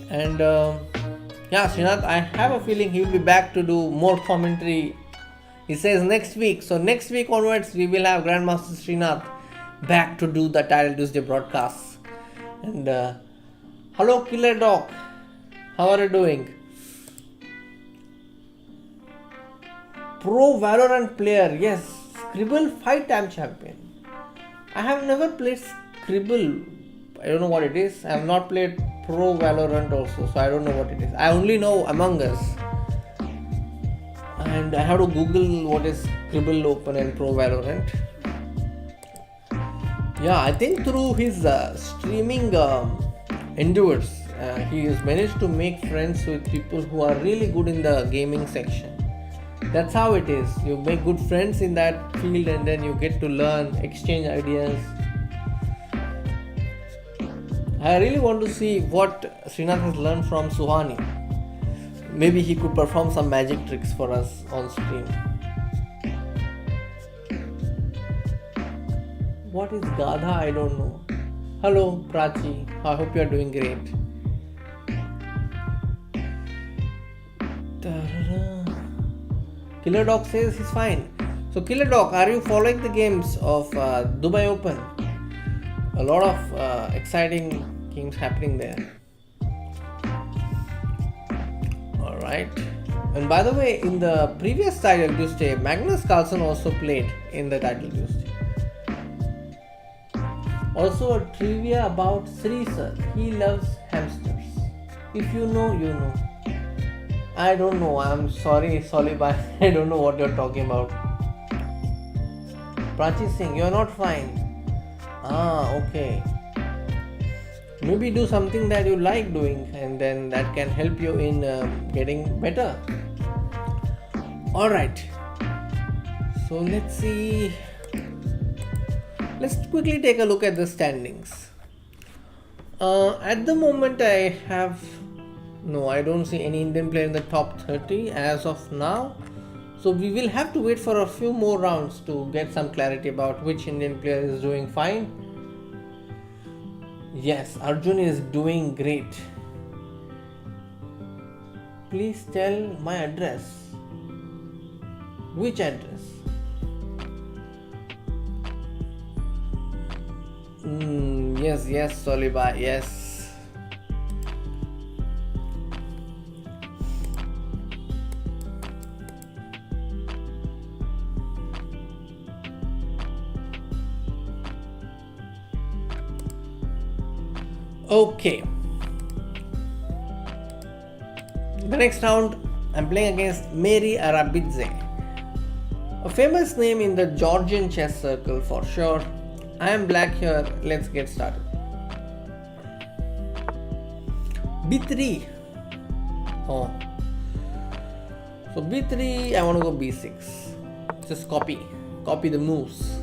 And Srinath, I have a feeling he will be back to do more commentary. He says next week. So next week onwards, we will have Grandmaster Srinath back to do the Title Tuesday broadcasts. And hello Killer Doc, how are you doing? Pro Valorant player, yes. Scribble 5-time champion. I have never played Scribble. I don't know what it is. I have not played Pro Valorant also, so I don't know what it is. I only know Among Us. And I have to Google what is Scribble Open and Pro Valorant. Yeah, I think through his streaming endeavors, he has managed to make friends with people who are really good in the gaming section. That's how it is. You make good friends in that field and then you get to learn, exchange ideas. I really want to see what Srinath has learned from Suhani. Maybe he could perform some magic tricks for us on stream. What is Gadha? I don't know. Hello Prachi, I hope you are doing great. Killer Dog says he's fine. So Killer Dog, are you following the games of Dubai Open? A lot of exciting games happening there. Alright. And by the way, in the previous Title Tuesday, Magnus Carlsen also played in the Title Tuesday. Also a trivia about Sri sir. He loves hamsters. If you know, you know. I don't know. I'm sorry, Solibai. I don't know what you're talking about. Prachi Singh, you're not fine. Okay. Maybe do something that you like doing and then that can help you in getting better. Alright. So let's see. Let's quickly take a look at the standings. At the moment I don't see any Indian player in the top 30 as of now. So we will have to wait for a few more rounds to get some clarity about which Indian player is doing fine. Yes, Arjun is doing great. Please tell my address. Which address? Yes, Soliba, yes. Okay. The next round, I'm playing against Mary Arabidze, a famous name in the Georgian chess circle for sure. I am black here. Let's get started. B3. Oh. So B3, I want to go B6. Just copy the moves.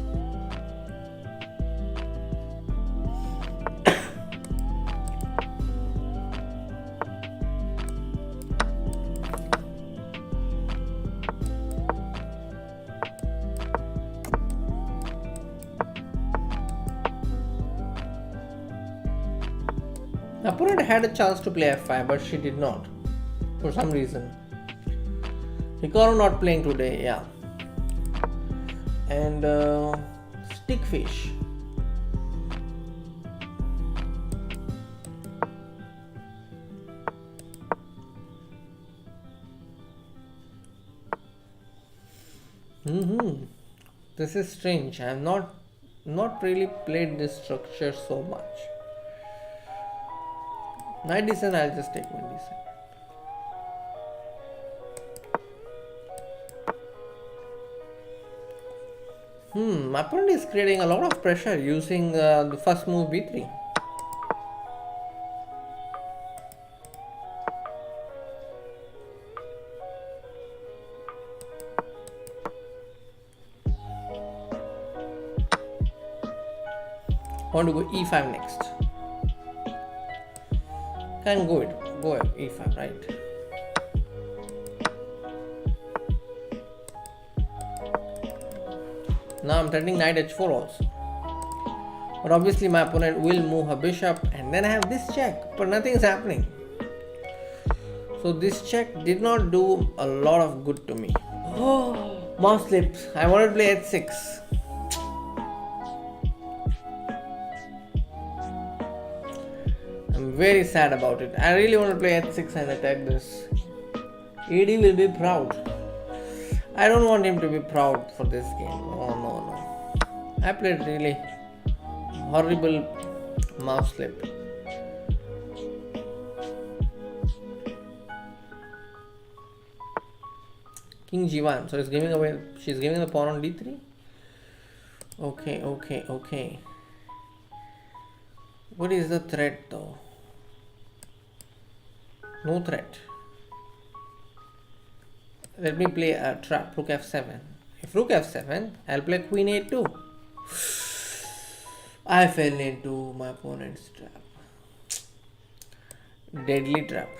The opponent had a chance to play f5, but she did not, for some reason. Hikaru not playing today, yeah. And stickfish. This is strange. I have not really played this structure so much. Knight d7, I'll just take queen d7. My opponent is creating a lot of pressure using the first move b3. I want to go e5 next. Can go e5, right? Now I'm threatening knight h4 also. But obviously my opponent will move her bishop, and then I have this check, but nothing is happening. So this check did not do a lot of good to me. Oh, mouse slipped. I wanted to play h6. I'm very sad about it. I really want to play h6 and attack this. AD will be proud. I don't want him to be proud for this game. Oh no. I played really horrible mouse slip. King g1. So she's giving the pawn on d3. Okay. What is the threat though? No threat. Let me play a trap, rook f7. If rook f7, I'll play queen a2. I fell into my opponent's trap. Deadly trap.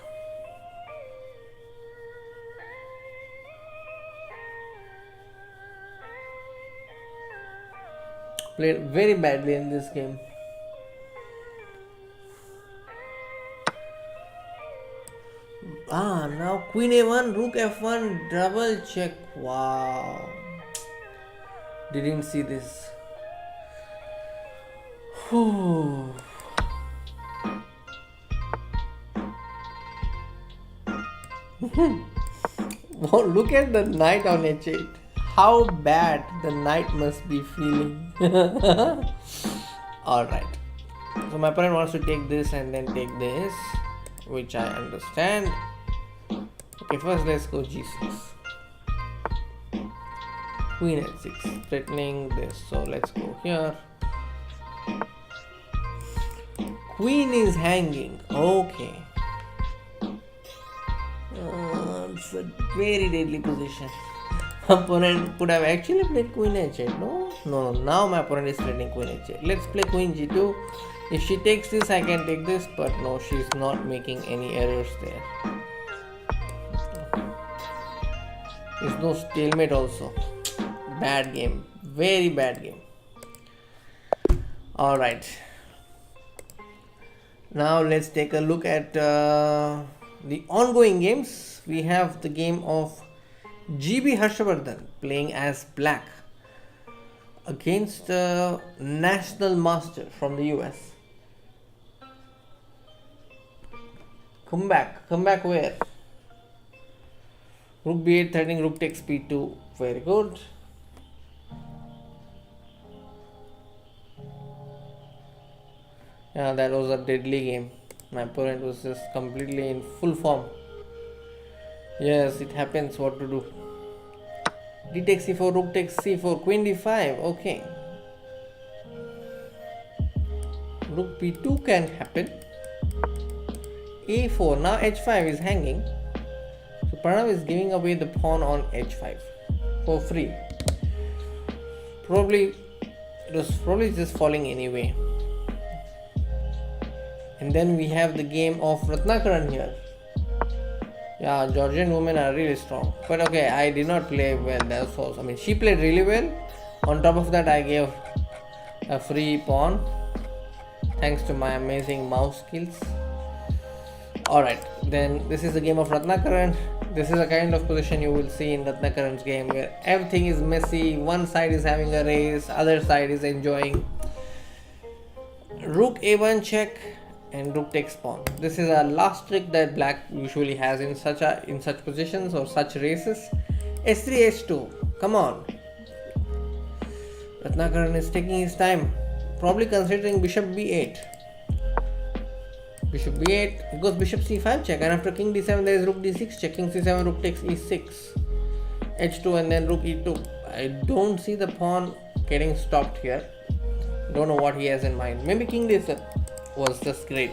Played very badly in this game. Now queen a1, rook f1, double check. Wow. Didn't see this. Oh, look at the knight on h8. How bad the knight must be feeling. Alright. So my opponent wants to take this and then take this, which I understand. Okay, first let's go g6. Queen h6, threatening this. So let's go here. Queen is hanging. Okay. It's a very deadly position. Opponent could have actually played queen h8. No. Now my opponent is threatening queen h8. Let's play queen g2. If she takes this, I can take this, but no, she's not making any errors there. There's no stalemate also. Bad game. Very bad game. Alright. Now let's take a look at the ongoing games. We have the game of GB Harshavardhan playing as black against the national master from the US. Come back where? Rook b8 threatening rook takes b2. Very good. Yeah, that was a deadly game. My opponent was just completely in full form. Yes, it happens. What to do? D takes c4, rook takes c4, queen d5. Okay. rook b2 can happen. a4. Now h5 is hanging. So Pranav is giving away the pawn on h5 for free. It was probably just falling anyway. And then we have the game of Ratnakaran here. Yeah, Georgian women are really strong. But okay, I did not play well. That's also. I mean, she played really well. On top of that, I gave a free pawn thanks to my amazing mouse skills. Alright, then this is the game of Ratnakaran. This is a kind of position you will see in Ratnakaran's game where everything is messy. One side is having a race, other side is enjoying. Rook a1 check and rook takes pawn. This is a last trick that black usually has in such positions or such races. s3 h2. Come on. Ratnakaran is taking his time, probably considering bishop b8. Bishop b8 goes bishop c5 check, and after king d7 there is rook d6 check, king c7, rook takes e6, h2 and then rook e2. I don't see the pawn getting stopped here. Don't know what he has in mind. Maybe king d7 was just great.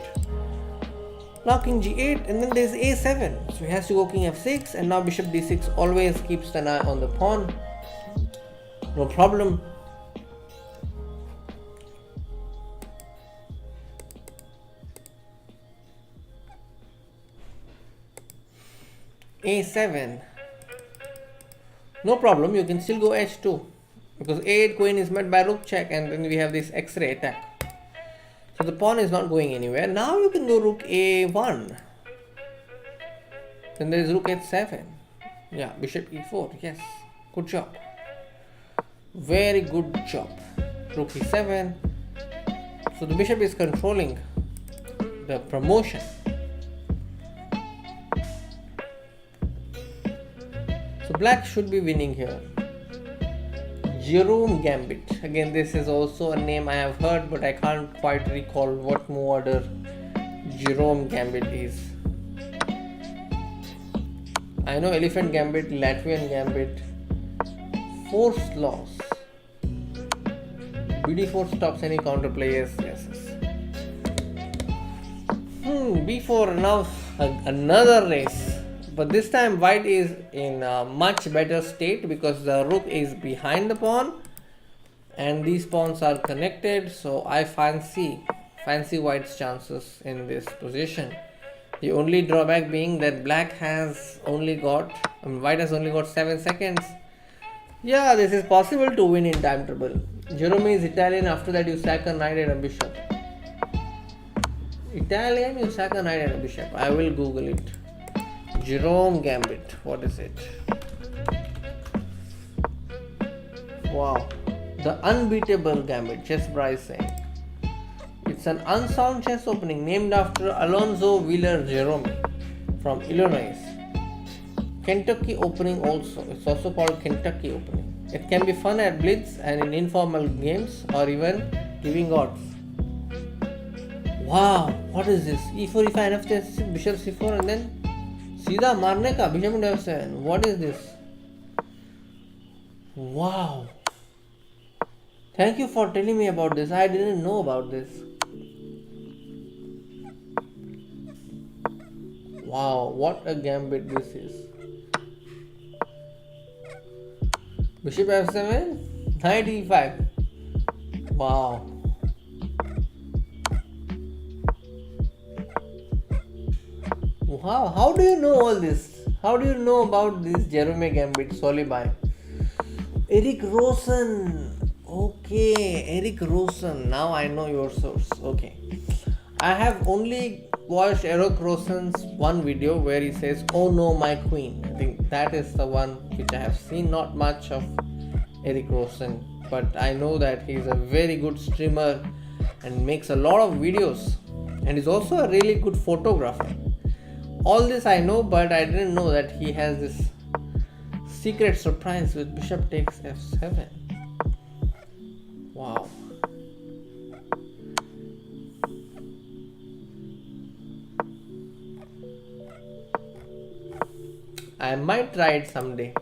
Now king g8 and then there is a7. So he has to go king f6 and now bishop d6 always keeps an eye on the pawn. No problem. a7. No problem, you can still go h2 because a8 queen is met by rook check and then we have this x-ray attack. So the pawn is not going anywhere. Now you can go rook a1. Then there is rook h7. Yeah, bishop e4. Yes, good job. Very good job. Rook e7. So the bishop is controlling the promotion. So black should be winning here. Jerome Gambit. Again, this is also a name I have heard, but I can't quite recall what move order Jerome Gambit is. I know Elephant Gambit, Latvian Gambit, forced loss. BD4 stops any counter play. Yes. B4 now another race. But this time white is in a much better state because the rook is behind the pawn and these pawns are connected. So I fancy white's chances in this position. The only drawback being that white has only got 7 seconds. Yeah, this is possible to win in time trouble. Jerome is Italian. After that you sack a knight and a bishop. Italian, you sack a knight and a bishop. I will Google it. Jerome Gambit. What is it? Wow. The unbeatable Gambit. Chess Bryce saying. It's an unsound chess opening named after Alonzo Wheeler Jerome from Illinois. Kentucky opening also. It's also called Kentucky opening. It can be fun at blitz and in informal games or even giving odds. Wow. What is this? E4, E5, F6, Bishop C4 and then सीधा मारने का bishop into f7. What is this? Wow. Thank you for telling me about this. I didn't know about this. Wow, what a gambit this is. Bishop f7, knight e5. Wow. Wow, how do you know all this? How do you know about this Jerome Gambit, Solibai? Eric Rosen. Okay, Eric Rosen. Now I know your source. Okay. I have only watched Eric Rosen's one video where he says, "Oh no, my queen." I think that is the one which I have seen. Not much of Eric Rosen, but I know that he is a very good streamer and makes a lot of videos and is also a really good photographer. All this I know, but I didn't know that he has this secret surprise with bishop takes f7. Wow. I might try it someday.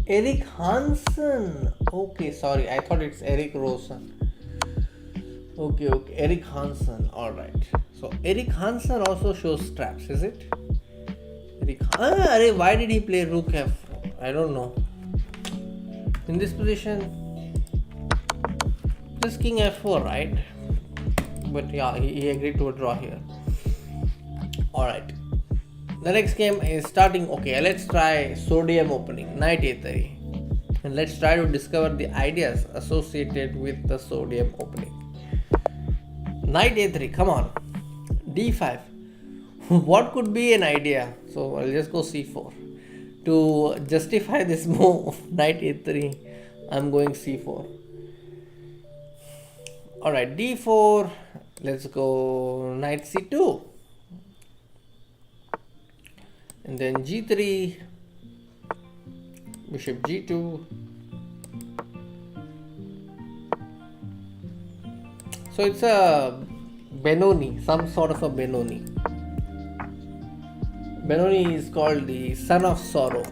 Eric Hansen. Okay, sorry. I thought it's Eric Rosen. Okay, okay. Eric Hansen. Alright. So, Eric Hansen also shows traps, is it? Why did he play Rook F4? I don't know. In this position, just King F4, right? But yeah, he agreed to a draw here. Alright. The next game is starting. Okay, let's try Sodium opening. Knight A3. And let's try to discover the ideas associated with the Sodium opening. Knight A3, come on. D5. What could be an idea? So I'll just go C4. To justify this move, Knight A3, I'm going C4. Alright, D4. Let's go Knight C2. And then G3. Bishop G2. So it's a Benoni, some sort of a Benoni. Benoni is called the Son of Sorrow.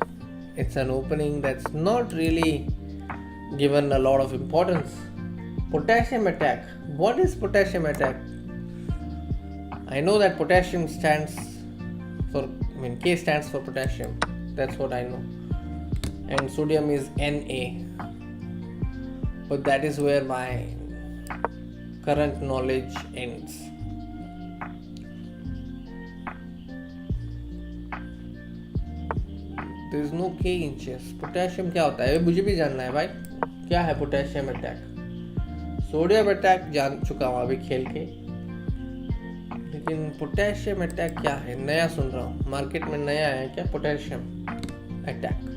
It's an opening that's not really given a lot of importance. Potassium attack. What is potassium attack? I know that potassium stands for, K stands for potassium. That's what I know. And sodium is Na. But that is where my current knowledge ends. There is no K in chess. Potassium क्या होता है? मुझे भी जानना है भाई. क्या है potassium attack? सोडियम अटैक जान चुका हूँ अभी खेल के, लेकिन पोटेशियम अटैक क्या है? नया सुन रहा हूँ. मार्केट में नया है क्या potassium attack?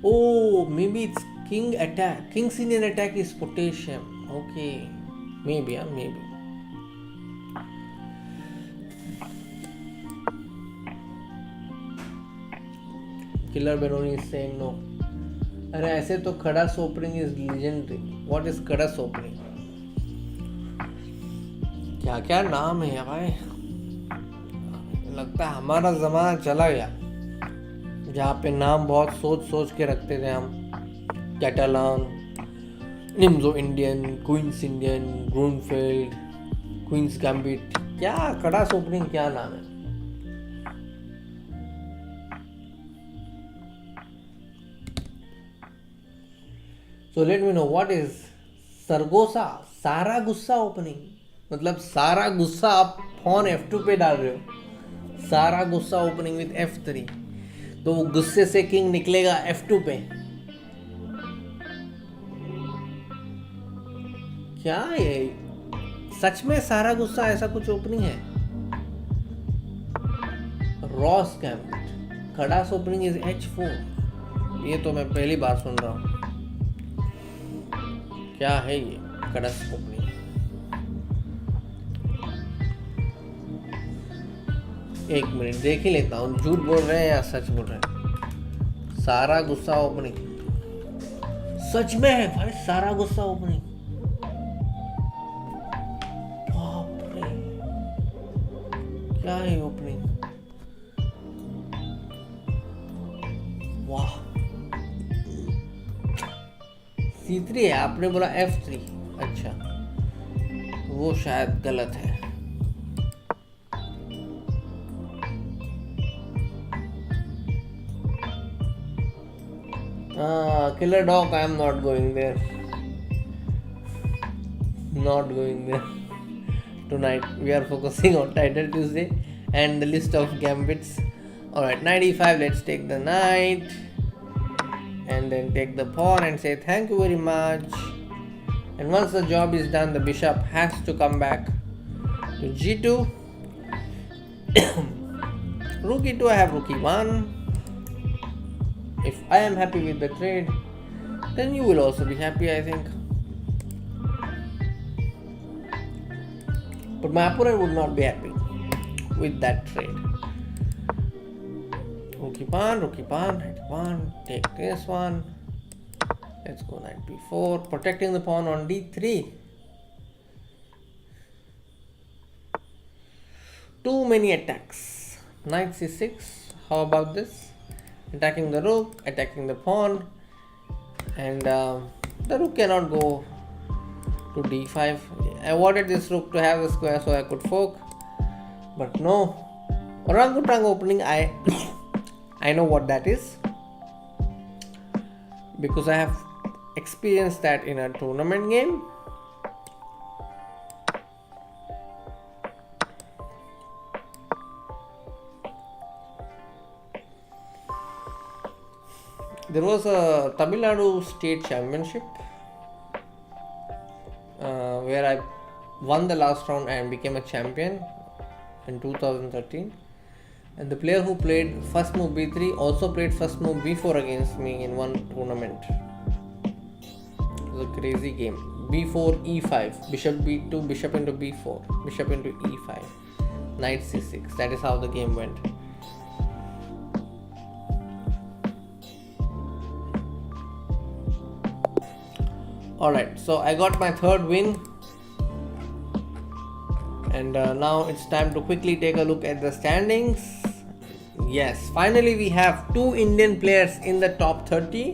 Oh, maybe it's king attack. King's Indian attack is potassium. Okay, maybe, maybe. Killer Benoni is saying no. अरे ऐसे तो Kadas opening is legendary. What is Kadas opening? क्या क्या नाम है भाई. लगता है हमारा जमाना चला गया जहाँ पे नाम बहुत सोच सोच के रखते थे हम. Catalan, Nimzo Indian, Queen's Indian, Grunfeld, Queen's gambit. क्या खड़स ओपनिंग क्या नाम है? So let me know what is सरगोसा, सारा गुस्सा ओपनिंग. मतलब सारा गुस्सा आप फोन F2 पे डाल रहे हो. सारा गुस्सा ओपनिंग विद F3, तो वो गुस्से से किंग निकलेगा F2 पे. क्या ये सच में सारा गुस्सा ऐसा कुछ ओपनिंग है? Ross gambit, Kadas opening is H4. ये तो मैं पहली बार सुन रहा हूँ. क्या है ये खड़स ओपनिंग? एक मिनट देख ही लेता हूँ, झूठ बोल रहे हैं या सच बोल रहे हैं. सारा गुस्सा ओपनिंग सच में है भाई. सारा गुस्सा ओपनिंग. बाप रे, क्या है ओपनिंग? वाह. C3 है, आपने बोला F3. अच्छा, वो शायद गलत है. Killer dog, I am not going there. Not going there. Tonight we are focusing on Title Tuesday and the list of gambits. Alright, 95. Let's take the knight. And then take the pawn and say thank you very much. And once the job is done, the bishop has to come back to G2. Rook E2, I have Rook E1. If I am happy with the trade, then you will also be happy, I think. But my opponent would not be happy with that trade. Rook E1, knight E1, take this one. Let's go knight B4, protecting the pawn on D3. Too many attacks. Knight C6, how about this? attacking the rook, attacking the pawn, and the rook cannot go to d5. I wanted this rook to have the square so I could fork, but no. Orangutang opening, I I know what that is because I have experienced that in a tournament game. There was a Tamil Nadu state championship where I won the last round and became a champion in 2013. And the player who played first move b3 also played first move b4 against me in one tournament. It was a crazy game. b4, e5, bishop b2, bishop into b4, bishop into e5, knight c6. That is how the game went. Alright, so I got my third win, and now it's time to quickly take a look at the standings. Yes, finally we have two Indian players in the top 30.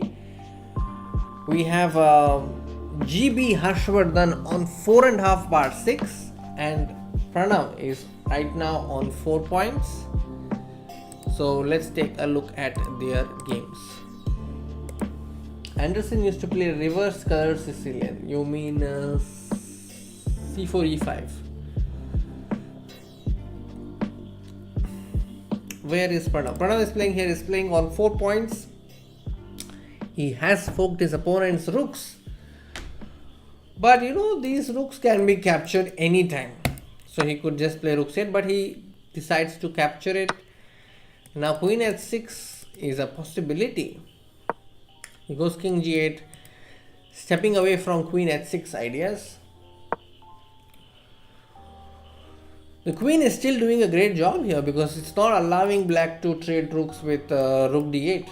We have GB Harshvardhan on 4.5 bar 6, and Pranav is right now on 4 points. So let's take a look at their games. Anderson used to play reverse colored Sicilian. You mean c4 e5. Where is Pranav? Pranav is playing here, is playing on 4 points. He has forked his opponent's rooks. But you know, these rooks can be captured anytime. So he could just play rook set, but he decides to capture it. Now queen h6 is a possibility. He goes king g8, stepping away from queen h6 ideas. The queen is still doing a great job here because it's not allowing black to trade rooks with rook d8.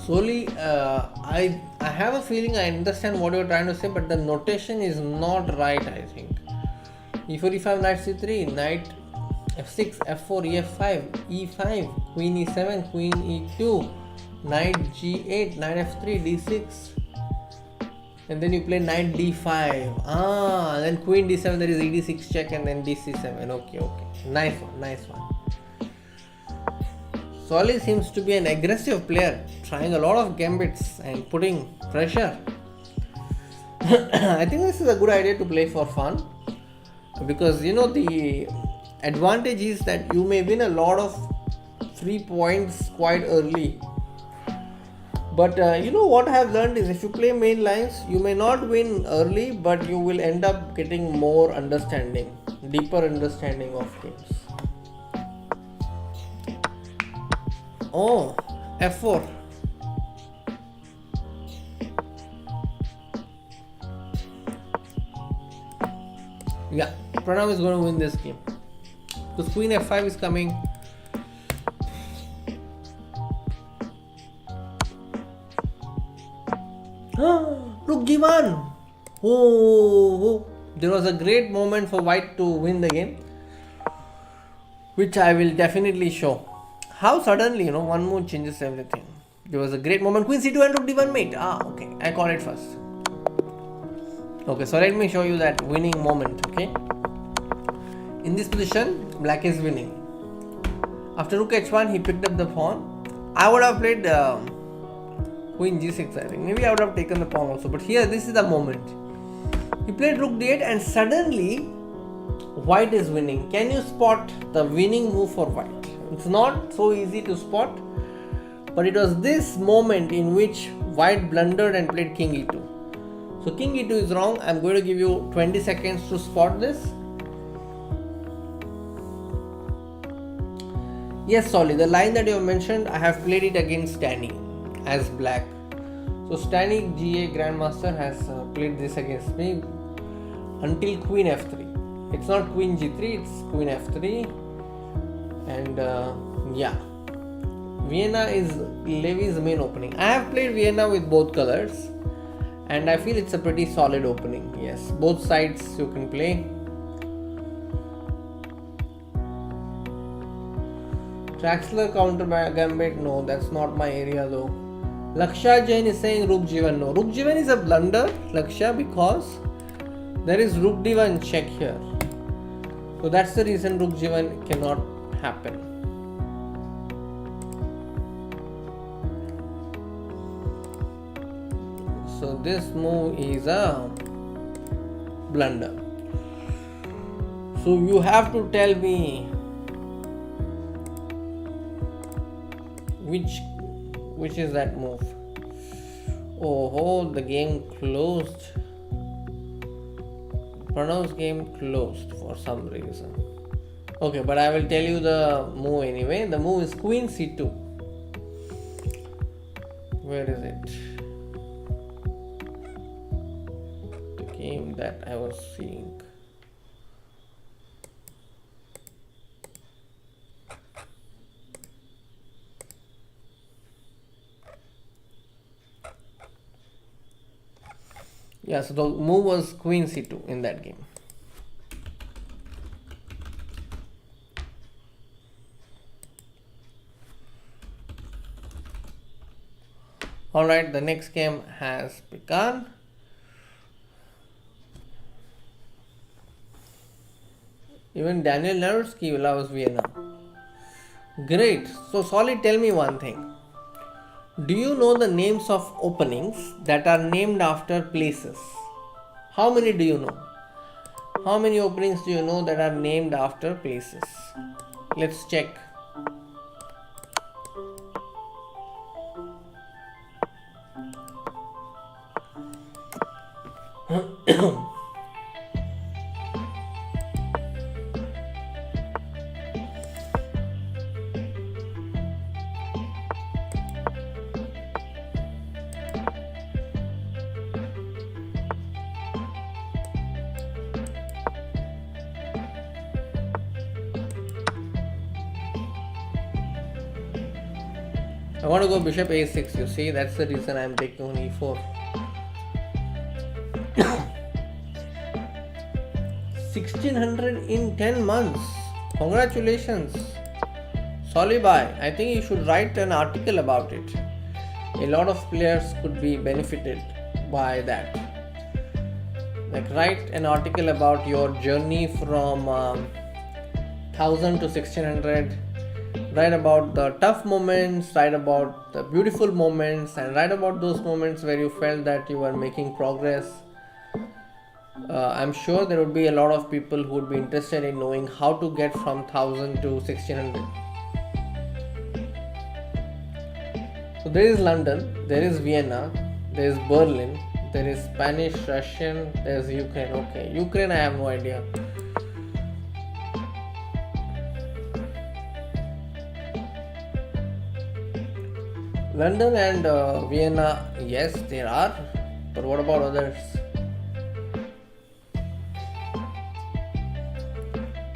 Slowly, I have a feeling I understand what you're trying to say, but the notation is not right, I think. e4, e5, knight c3, knight f6, f4, ef5, e5, queen e7, queen e2, knight g8, knight f3, d6, and then you play knight d5. Then queen d7, there is ed6 check, and then dc7. Okay. Nice one. Solly seems to be an aggressive player, trying a lot of gambits and putting pressure. I think this is a good idea to play for fun, because you know the advantage is that you may win a lot of free points quite early. But you know what I have learned is if you play main lines, you may not win early, but you will end up getting more understanding, deeper understanding of games. Oh, f4. Yeah, Pranav is going to win this game because queen f5 is coming. Rook g1. Oh, there was a great moment for white to win the game, which I will definitely show. How suddenly, one move changes everything. There was a great moment. Queen c2 and rook d1 mate. Okay, I call it first. Okay, so let me show you that winning moment. Okay, in this position, black is winning. After rook h1, he picked up the pawn. I would have played queen g6, I think. Maybe I would have taken the pawn also. But here, this is the moment. He played rook d8 and suddenly white is winning. Can you spot the winning move for white? It's not so easy to spot. But it was this moment in which white blundered and played king e2. So king e2 is wrong. I'm going to give you 20 seconds to spot this. Yes, Solly, the line that you have mentioned, I have played it against Stanny as black. So Stanny GA Grandmaster has played this against me until queen f3. It's not queen g3, it's queen f3. And yeah, Vienna is Levy's main opening. I have played Vienna with both colors, and I feel it's a pretty solid opening. Yes, both sides you can play. Traxler counter by Gambit, no, that's not my area though. Laksha Jain is saying Rook G1, no. Rook G1 is a blunder, Laksha, because there is Rook D1 check here. So that's the reason Rook G1 cannot happen. So this move is a blunder. So you have to tell me which is that move. Oh, the game closed. Pranav's game closed for some reason. Okay, but I will tell you the move anyway. The move is Queen C2. Where is it? The game that I was seeing. Yeah, so the move was Queen C2 in that game. Alright, the next game has begun. Even Daniel Narutsky loves Vienna. Great. So, Solid, tell me one thing. Do you know the names of openings that are named after places? How many do you know? How many openings do you know that are named after places? Let's check. I want to go bishop a6, you see, that's the reason I am taking on e4. 1600 in 10 months. Congratulations. Solibai, I think you should write an article about it. A lot of players could be benefited by that. Like, write an article about your journey from 1000 to 1600. Write about the tough moments, write about the beautiful moments, and write about those moments where you felt that you were making progress. I'm sure there would be a lot of people who would be interested in knowing how to get from 1000 to 1600. So there is London, there is Vienna, there is Berlin, there is Spanish, Russian, there is Ukraine. Okay, Ukraine I have no idea. London and Vienna, yes, there are, but what about others?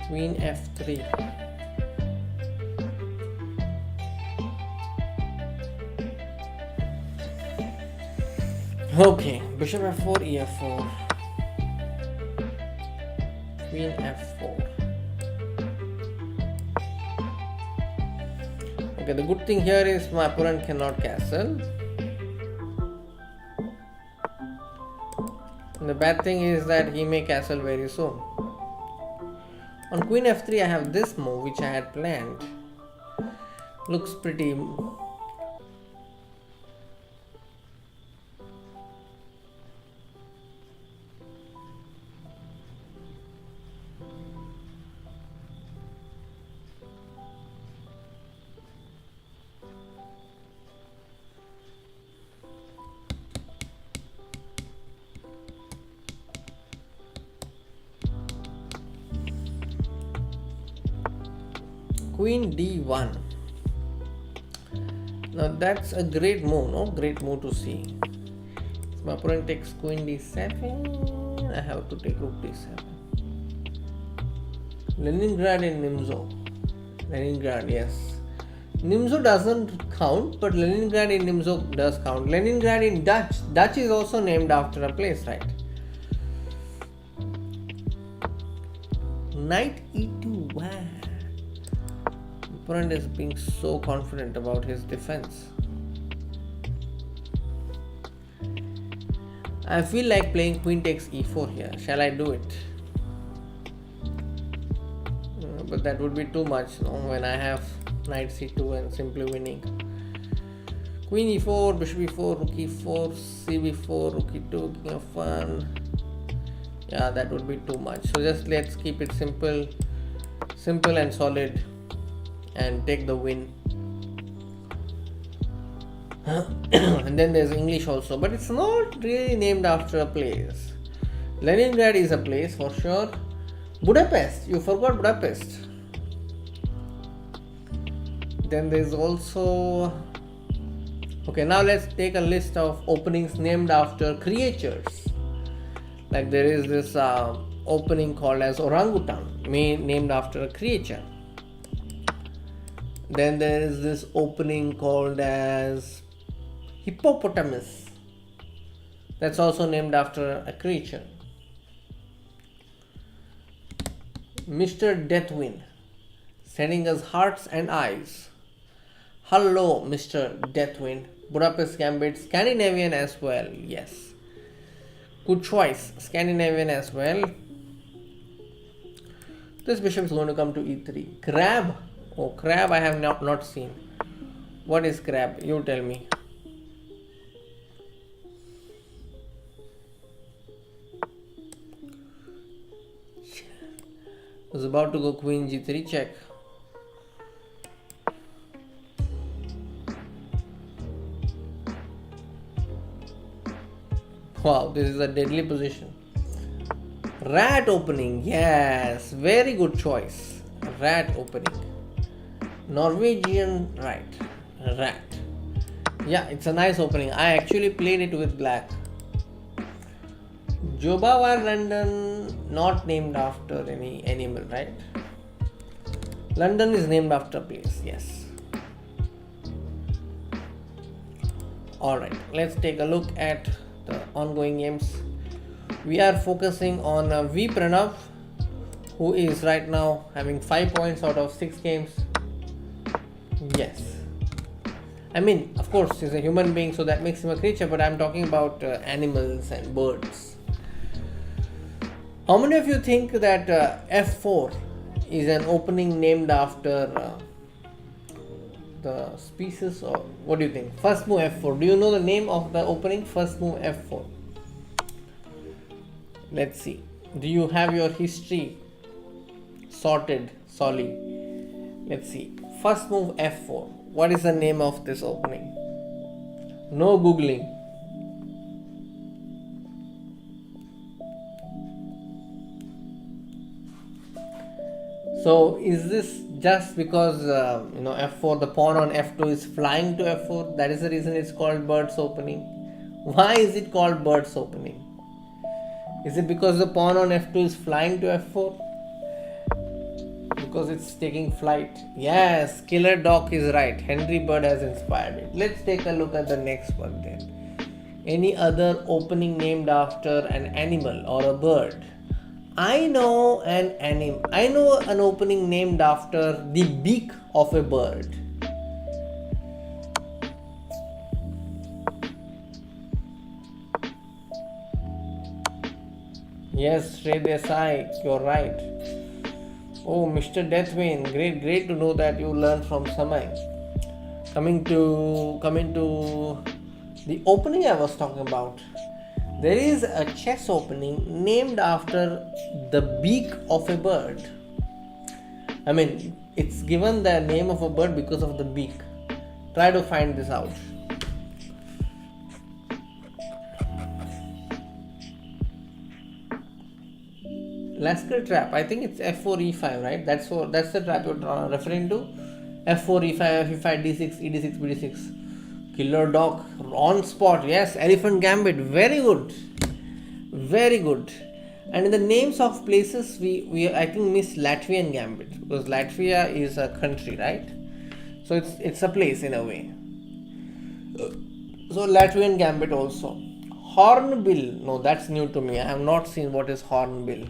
Queen f3. Okay, bishop f4, ef4, queen f4. Okay, the good thing here is my opponent cannot castle. And the bad thing is that he may castle very soon. On queen f3 I have this move which I had planned. Looks pretty. Queen d1. Now that's a great move, no? Great move to see. My opponent takes queen d7. I have to take rook d7. Leningrad in Nimzo. Leningrad, yes. Nimzo doesn't count, but Leningrad in Nimzo does count. Leningrad in Dutch. Dutch is also named after a place, right? Knight e2. Wow. Opponent is being so confident about his defense. I feel like playing queen takes e4 here. Shall I do it? But that would be too much, no? When I have knight c2 and simply winning. Queen e4, bishop e4, rook e4, cb4, rook e2, king of 1. Yeah, that would be too much. So just let's keep it simple and solid, and take the win. And then there's English also, but it's not really named after a place. Leningrad is a place for sure. Budapest, you forgot Budapest. Then there's also, okay, now let's take a list of openings named after creatures. Like there is this opening called as orangutan, named after a creature. Then there is this opening called as hippopotamus. That's also named after a creature. Mr. Deathwind, sending us hearts and eyes. Hello, Mr. Deathwind. Budapest Gambit, Scandinavian as well. Yes. Good choice. Scandinavian as well. This bishop is going to come to e3. Crab. Oh, crab I have not seen. What is crab? You tell me. I was about to go queen g3 check. Wow, this is a deadly position. Rat opening. Yes, very good choice. Rat opening. Norwegian rat. Yeah, it's a nice opening. I actually played it with black. Jobawar London, not named after any animal, right? London is named after a place, yes. Alright, let's take a look at the ongoing games. We are focusing on V Pranav, who is right now having 5 points out of 6 games. Yes. I mean, of course, he's a human being, so that makes him a creature, but I'm talking about animals and birds. How many of you think that f4 is an opening named after the species, or what do you think? First move f4. Do you know the name of the opening? First move f4. Let's see. Do you have your history sorted, Solly? Let's see. First move f4. What is the name of this opening? No googling. So is this just because f4, the pawn on f2 is flying to f4? That is the reason it's called bird's opening. Why is it called bird's opening? Is it because the pawn on f2 is flying to f4? Because it's taking flight. Yes, Killer Doc is right. Henry Bird has inspired it. Let's take a look at the next one then. Any other opening named after an animal or a bird? I know an opening named after the beak of a bird. Yes, Shrey Desai, you're right. Oh, Mr. Deathwind, great to know that you learned from Samay. Coming to the opening I was talking about. There is a chess opening named after the beak of a bird. I mean, it's given the name of a bird because of the beak. Try to find this out. Lasker trap. I think it's f4 e5, right? That's the trap you're referring to. f4 e5, f5 d6, e d6, b6. Killer Dog on spot. Yes, Elephant Gambit. Very good. And in the names of places, we I think miss Latvian Gambit, because Latvia is a country, right? So it's a place in a way. So Latvian Gambit also. Hornbill. No, that's new to me. I have not seen what is hornbill.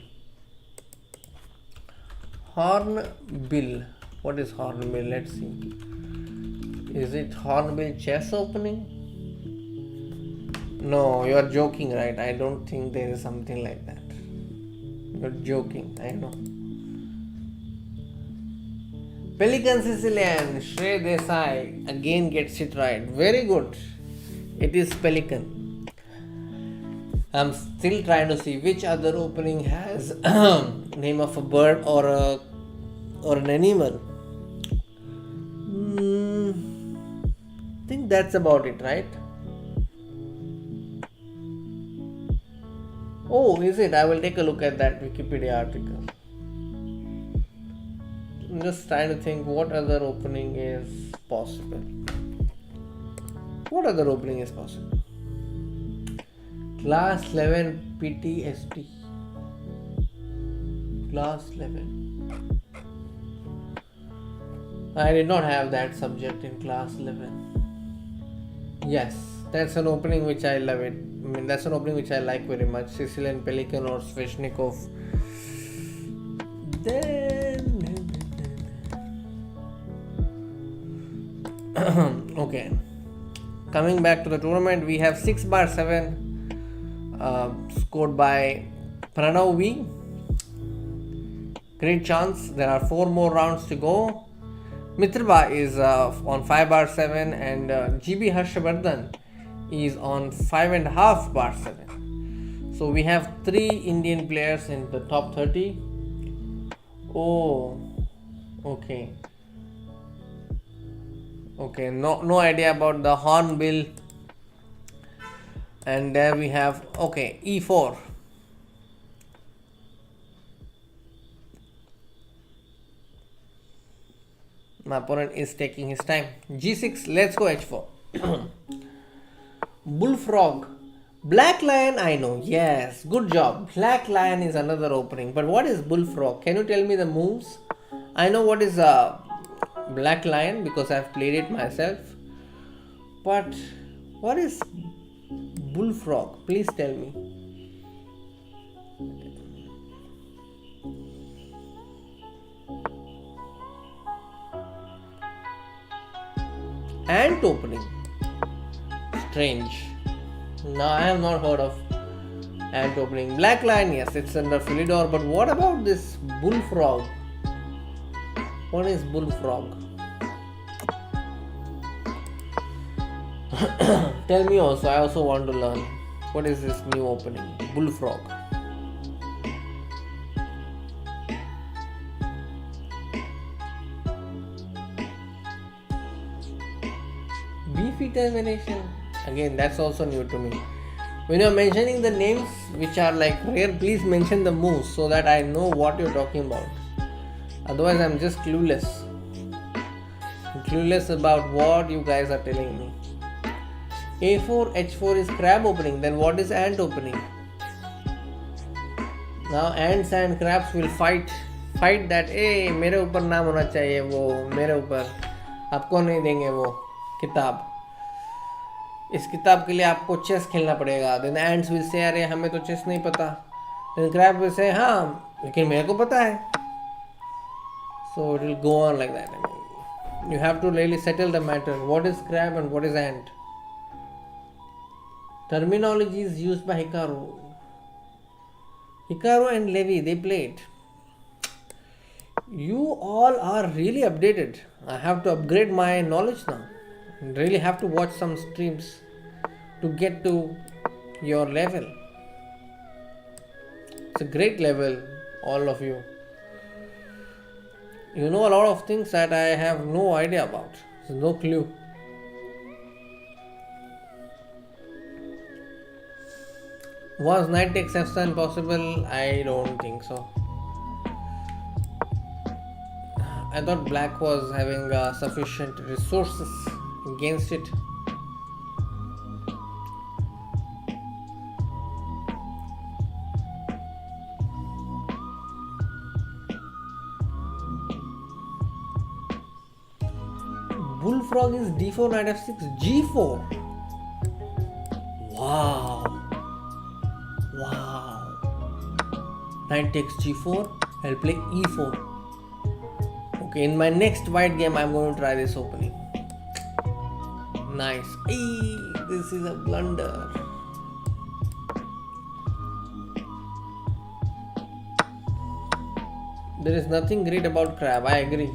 Hornbill. What is hornbill? Let's see. Is it hornbill chess opening? No, you are joking, right? I don't think there is something like that. You're joking, I know. Pelican Sicilian, Shrey Desai again gets it right. Very good. It is Pelican. I'm still trying to see which other opening has name of a bird or an animal. I think that's about it, right? Oh, is it? I will take a look at that Wikipedia article. I'm just trying to think what other opening is possible. What other opening is possible? Class 11 PTSD. Class 11. I did not have that subject in class 11. Yes, that's an opening which I love it. I mean, that's an opening which I like very much. Sicilian Pelican or Sveshnikov. Okay. Coming back to the tournament, we have 6/7 scored by Pranav V. Great chance. There are 4 more rounds to go. Mitrba is on 5/7 and GB Harshavardhan is on 5.5/7. So we have 3 Indian players in the top 30. Oh, okay. Okay, no idea about the hornbill. And there we have, okay, E4. My opponent is taking his time. G6, let's go H4. Bullfrog. Black lion, I know. Yes, good job. Black lion is another opening. But what is bullfrog? Can you tell me the moves? I know what is black lion because I've played it myself. But what is bullfrog? Please tell me. Ant opening. Strange. No, I have not heard of ant opening. Black lion, yes, it's under Philidor. But what about this bullfrog? What is bullfrog? Tell me also. I also want to learn. What is this new opening? Bullfrog. Beefy termination. Again, that's also new to me. When you're mentioning the names which are like rare, please mention the moves so that I know what you're talking about. Otherwise, I'm just clueless. I'm clueless about what you guys are telling me. A4, H4 is crab opening. Then what is ant opening? Now ants and crabs will fight that. Hey, मेरे ऊपर नाम होना चाहिए वो मेरे ऊपर. आपको नहीं देंगे वो किताब. इस किताब के लिए आपको चेस खेलना पड़ेगा. Then ants will say अरे हमें तो चेस नहीं पता. Then crab will say हाँ लेकिन मेरे को पता है. So it will go on like that. I mean, you have to really settle the matter. What is crab and what is ant? Terminology is used by Hikaru. Hikaru and Levi, they played. You all are really updated. I have to upgrade my knowledge now. Really have to watch some streams to get to your level. It's a great level, all of you. You know a lot of things that I have no idea about. There's no clue. Was knight takes f7 possible? I don't think so. I thought black was having sufficient resources against it. Bullfrog is d4, knight f6, g4. Wow. Knight takes g4. I'll play e4. Okay, in my next white game, I'm going to try this opening. Nice. This is a blunder. There is nothing great about crab, I agree.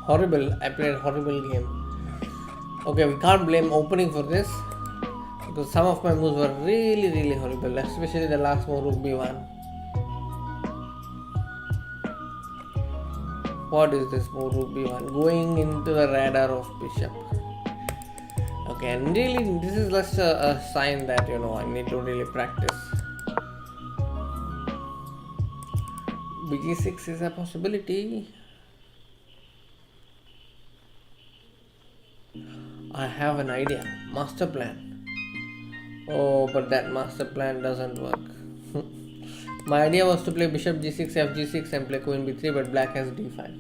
Horrible, I played a horrible game. Okay, we can't blame opening for this because some of my moves were really horrible, especially the last move, rook b1. What is this move, rook b1? Going into the radar of bishop. Okay, and really this is just a sign that I need to really practice. bg6 is a possibility. I have an idea, master plan. Oh, but that master plan doesn't work. My idea was to play bishop g6, fg6 and play queen b3, but black has d5.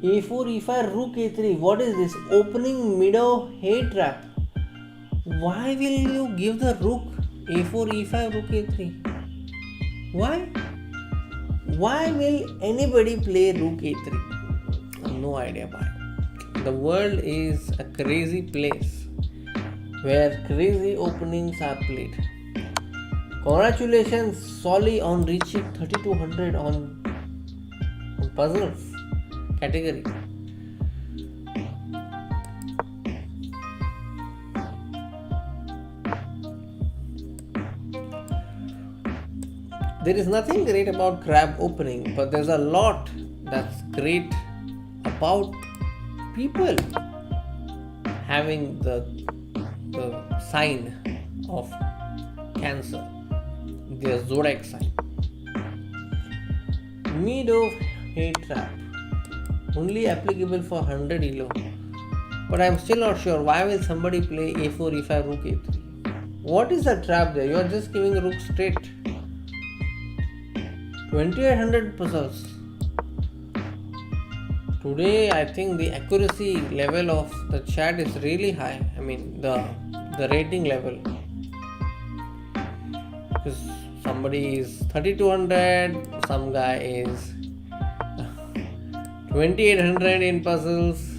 a4, e5, rook a3. What is this? Opening middle hate trap. Why will you give the rook a4, e5, rook a3? Why? Why will anybody play rook a3? No idea why. The world is a crazy place where crazy openings are played. Congratulations, Solly, on reaching 3200 on puzzles category. There is nothing great about crab opening, but there's a lot that's great about people having the sign of Cancer, their zodiac sign. Mid of hate trap, only applicable for 100 elo, but I'm still not sure why will somebody play a4, e5, rook a3. What is the trap there? You are just giving a rook straight. 2800 puzzles. Today I think the accuracy level of the chat is really high. I mean the rating level. Because somebody is 3200, some guy is 2800 in puzzles.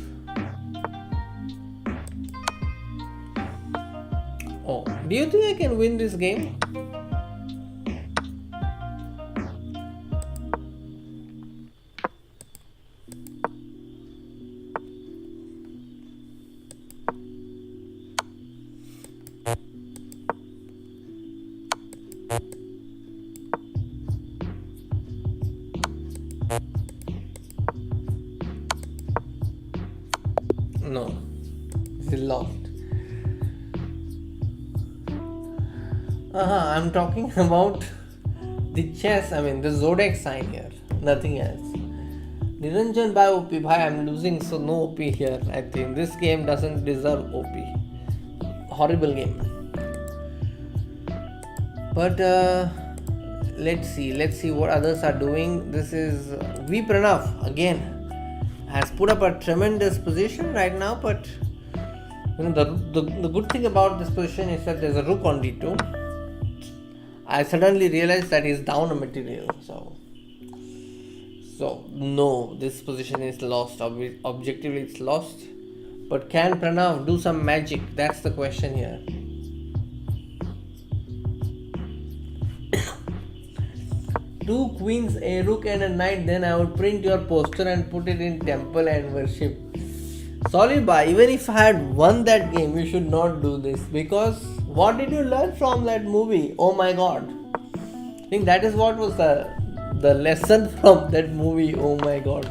Oh, do you think I can win this game? No, this is lost. I'm talking about the chess, the zodiac sign here, nothing else. Niranjan by OP, I'm losing, so no OP here. I think this game doesn't deserve OP. Horrible game. But let's see what others are doing. This is V Pranav again. Has put up a tremendous position right now, but the good thing about this position is that there's a rook on d2. I suddenly realized that he's down a material, so no, this position is lost. Objectively it's lost, but can Pranav do some magic? That's the question here. Two queens, a rook and a knight, then I would print your poster and put it in temple and worship. Sorry, bhai, even if I had won that game, you should not do this, because what did you learn from that movie? Oh my god. I think that is what was the lesson from that movie. Oh my god.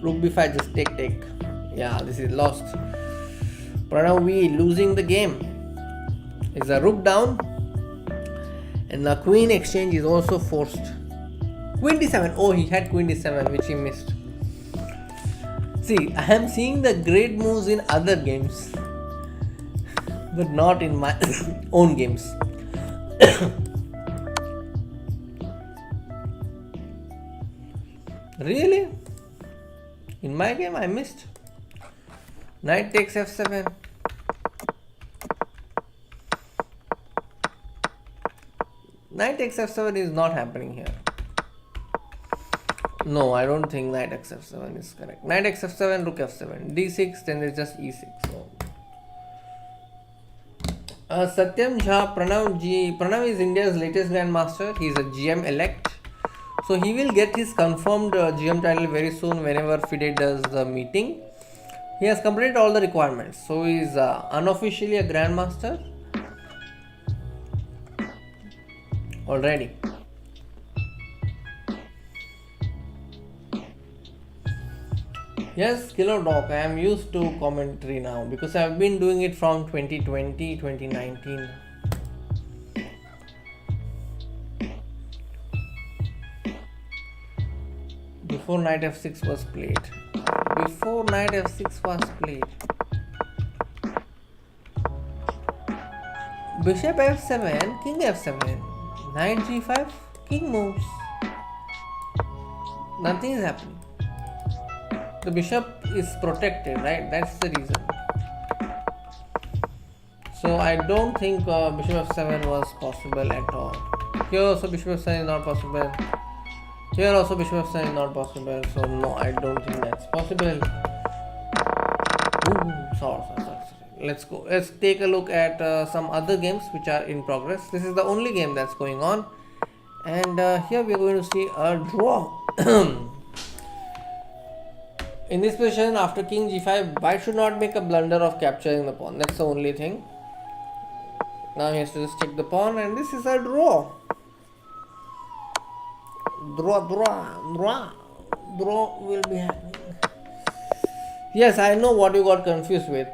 Rook b5, just take. Yeah, this is lost. Pranav V losing the game. Is a rook down. And the queen exchange is also forced. Queen d7. Oh, he had queen d7, which he missed. See, I am seeing the great moves in other games, but not in my own games. Really? In my game, I missed. Knight takes f7. Knight takes f7 is not happening here. No, I don't think knight takes f7 is correct. Knight takes f7, rook f7, d6, then it's just e6. So, Satyam Jha, Pranav is India's latest grandmaster. He is a GM elect. So he will get his confirmed GM title very soon whenever FIDE does the meeting. He has completed all the requirements. So he is unofficially a grandmaster already. Yes, Killer Dog, I am used to commentary now because I have been doing it from 2020, 2019. Before knight f6 was played. Before knight f6 was played. Bishop f7, king f7, knight g5, king moves. Nothing is happening. The bishop is protected, right? That's the reason. So I don't think bishop f7 was possible at all. Here also bishop f7 is not possible. Here also bishop f7 is not possible. So no, I don't think that's possible. Sorry. Let's go. Let's take a look at some other games which are in progress. This is the only game that's going on. And here we are going to see a draw. In this position, after king g5, white should not make a blunder of capturing the pawn. That's the only thing. Now he has to just take the pawn, and this is a draw. Draw will be happening. Yes, I know what you got confused with.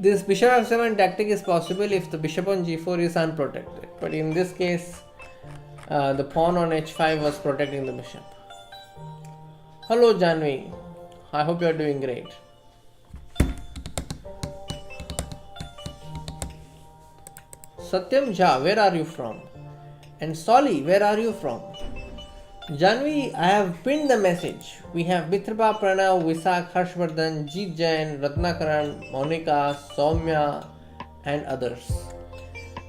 This bishop f7 tactic is possible if the bishop on g4 is unprotected. But in this case, the pawn on h5 was protecting the bishop. Hello, Janvi. I hope you are doing great. Satyam Jha, where are you from? And Soli, where are you from? Janvi, I have pinned the message. We have Mitrapa, Pranav, Visak, Harshvardhan, Jeet Jain, Ratnakaran, Monica, Soumya, and others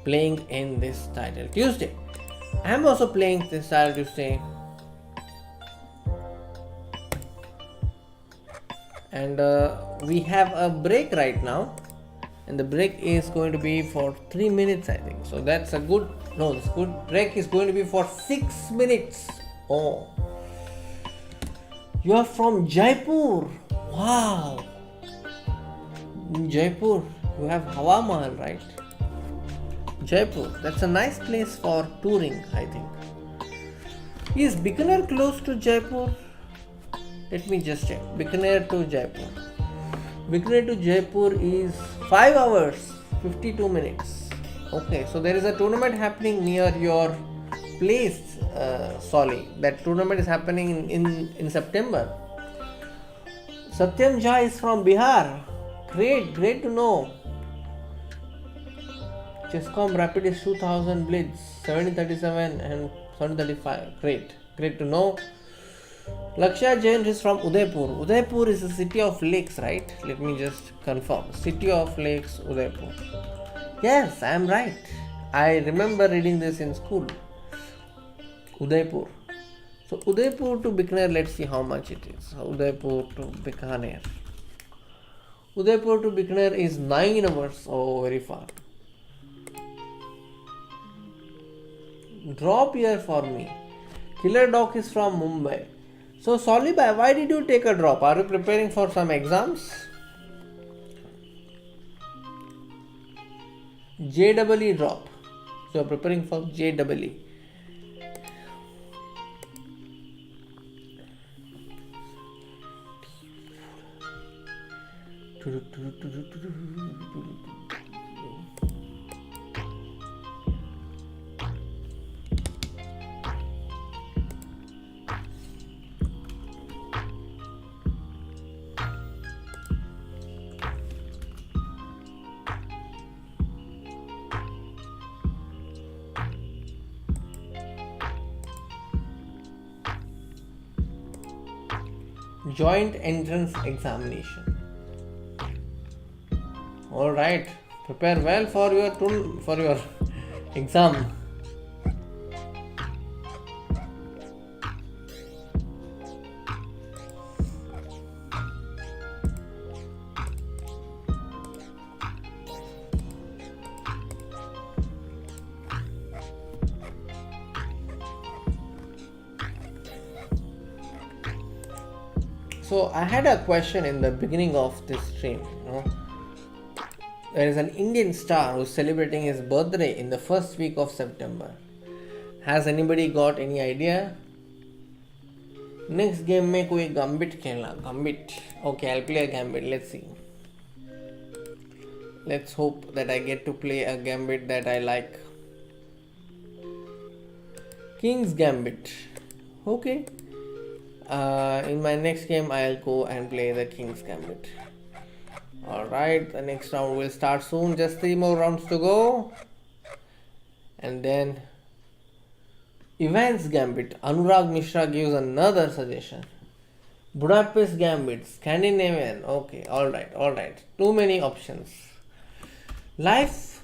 playing in this title Tuesday. I am also playing this title Tuesday. And we have a break right now, and the break is going to be for 3 minutes, I think. So that's a good, no, this good break is going to be for 6 minutes. Oh, you are from Jaipur. Wow, in Jaipur you have Hawa Mahal, right? Jaipur, that's a nice place for touring, I think. Is Bikaner close to Jaipur? Let me just check. Bikaner to Jaipur. Bikaner to Jaipur is 5 hours, 52 minutes. Okay, so there is a tournament happening near your place, Soli. That tournament is happening in September. Satyam Jha is from Bihar. Great to know. Chesscom Rapid is 2000 Blitz, 1737 and 1735. Great to know. Lakshya Jain is from Udaipur. Udaipur is a city of lakes, right? Let me just confirm. City of lakes, Udaipur. Yes, I am right. I remember reading this in school. Udaipur. So Udaipur to Bikaner, let's see how much it is. Udaipur to Bikaner. Udaipur to Bikaner is 9 hours. Oh, very far. Drop here for me. Killer Dog is from Mumbai. So Solibai, why did you take a drop? Are you preparing for some exams? JEE drop. So you are preparing for JEE. Joint entrance examination. All right, prepare well for your exam. So I had a question in the beginning of this stream. There is an Indian star who's celebrating his birthday in the first week of September. Has anybody got any idea? Next game में कोई gambit खेलना. Gambit. Okay, I'll play a gambit. Let's see. Let's hope that I get to play a gambit that I like. King's Gambit. Okay. In my next game, I'll go and play the King's Gambit. Alright, the next round will start soon. Just 3 more rounds to go. And then Ivan's Gambit. Anurag Mishra gives another suggestion. Budapest Gambit. Scandinavian. Okay, alright. Too many options. Life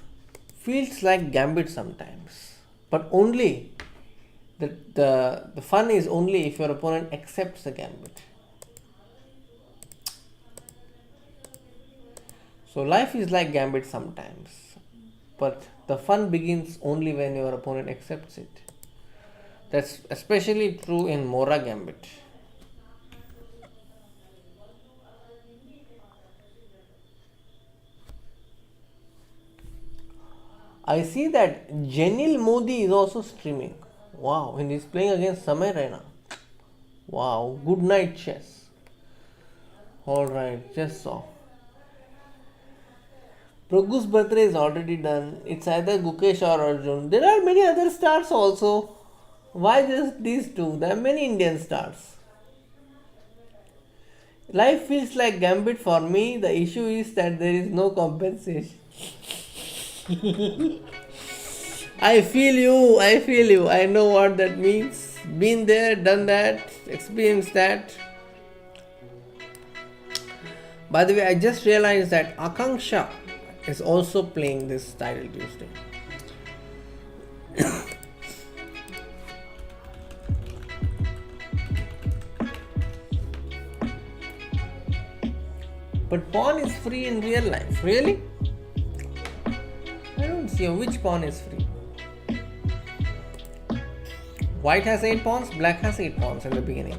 feels like Gambit sometimes. But only the fun is only if your opponent accepts the gambit. So life is like gambit sometimes, but the fun begins only when your opponent accepts it. That's especially true in Mora Gambit. I see that Janil Modi is also streaming. Wow, and he's playing against Samay Raina. Wow, good night chess. Alright, just saw. Praghu's birthday is already done. It's either Gukesh or Arjun. There are many other stars also. Why just these two? There are many Indian stars. Life feels like gambit for me. The issue is that there is no compensation. I feel you. I know what that means. Been there, done that, experienced that. By the way, I just realized that Akanksha is also playing this Title Tuesday. But pawn is free in real life. Really? I don't see which pawn is free. White has 8 pawns, black has 8 pawns in the beginning.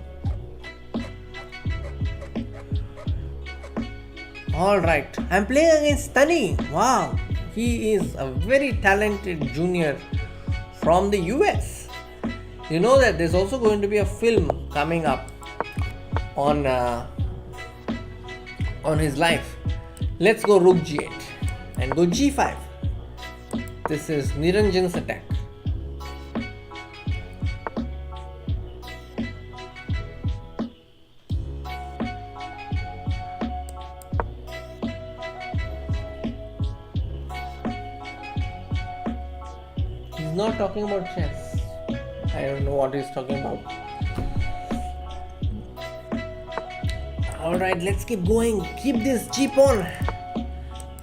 Alright, I'm playing against Tani. Wow, he is a very talented junior from the US. You know that there's also going to be a film coming up on his life. Let's go Rook G8 and go G5. This is Niranjan's attack. He's not talking about chess. I don't know what he's talking about. Alright, let's keep going. Keep this G pawn.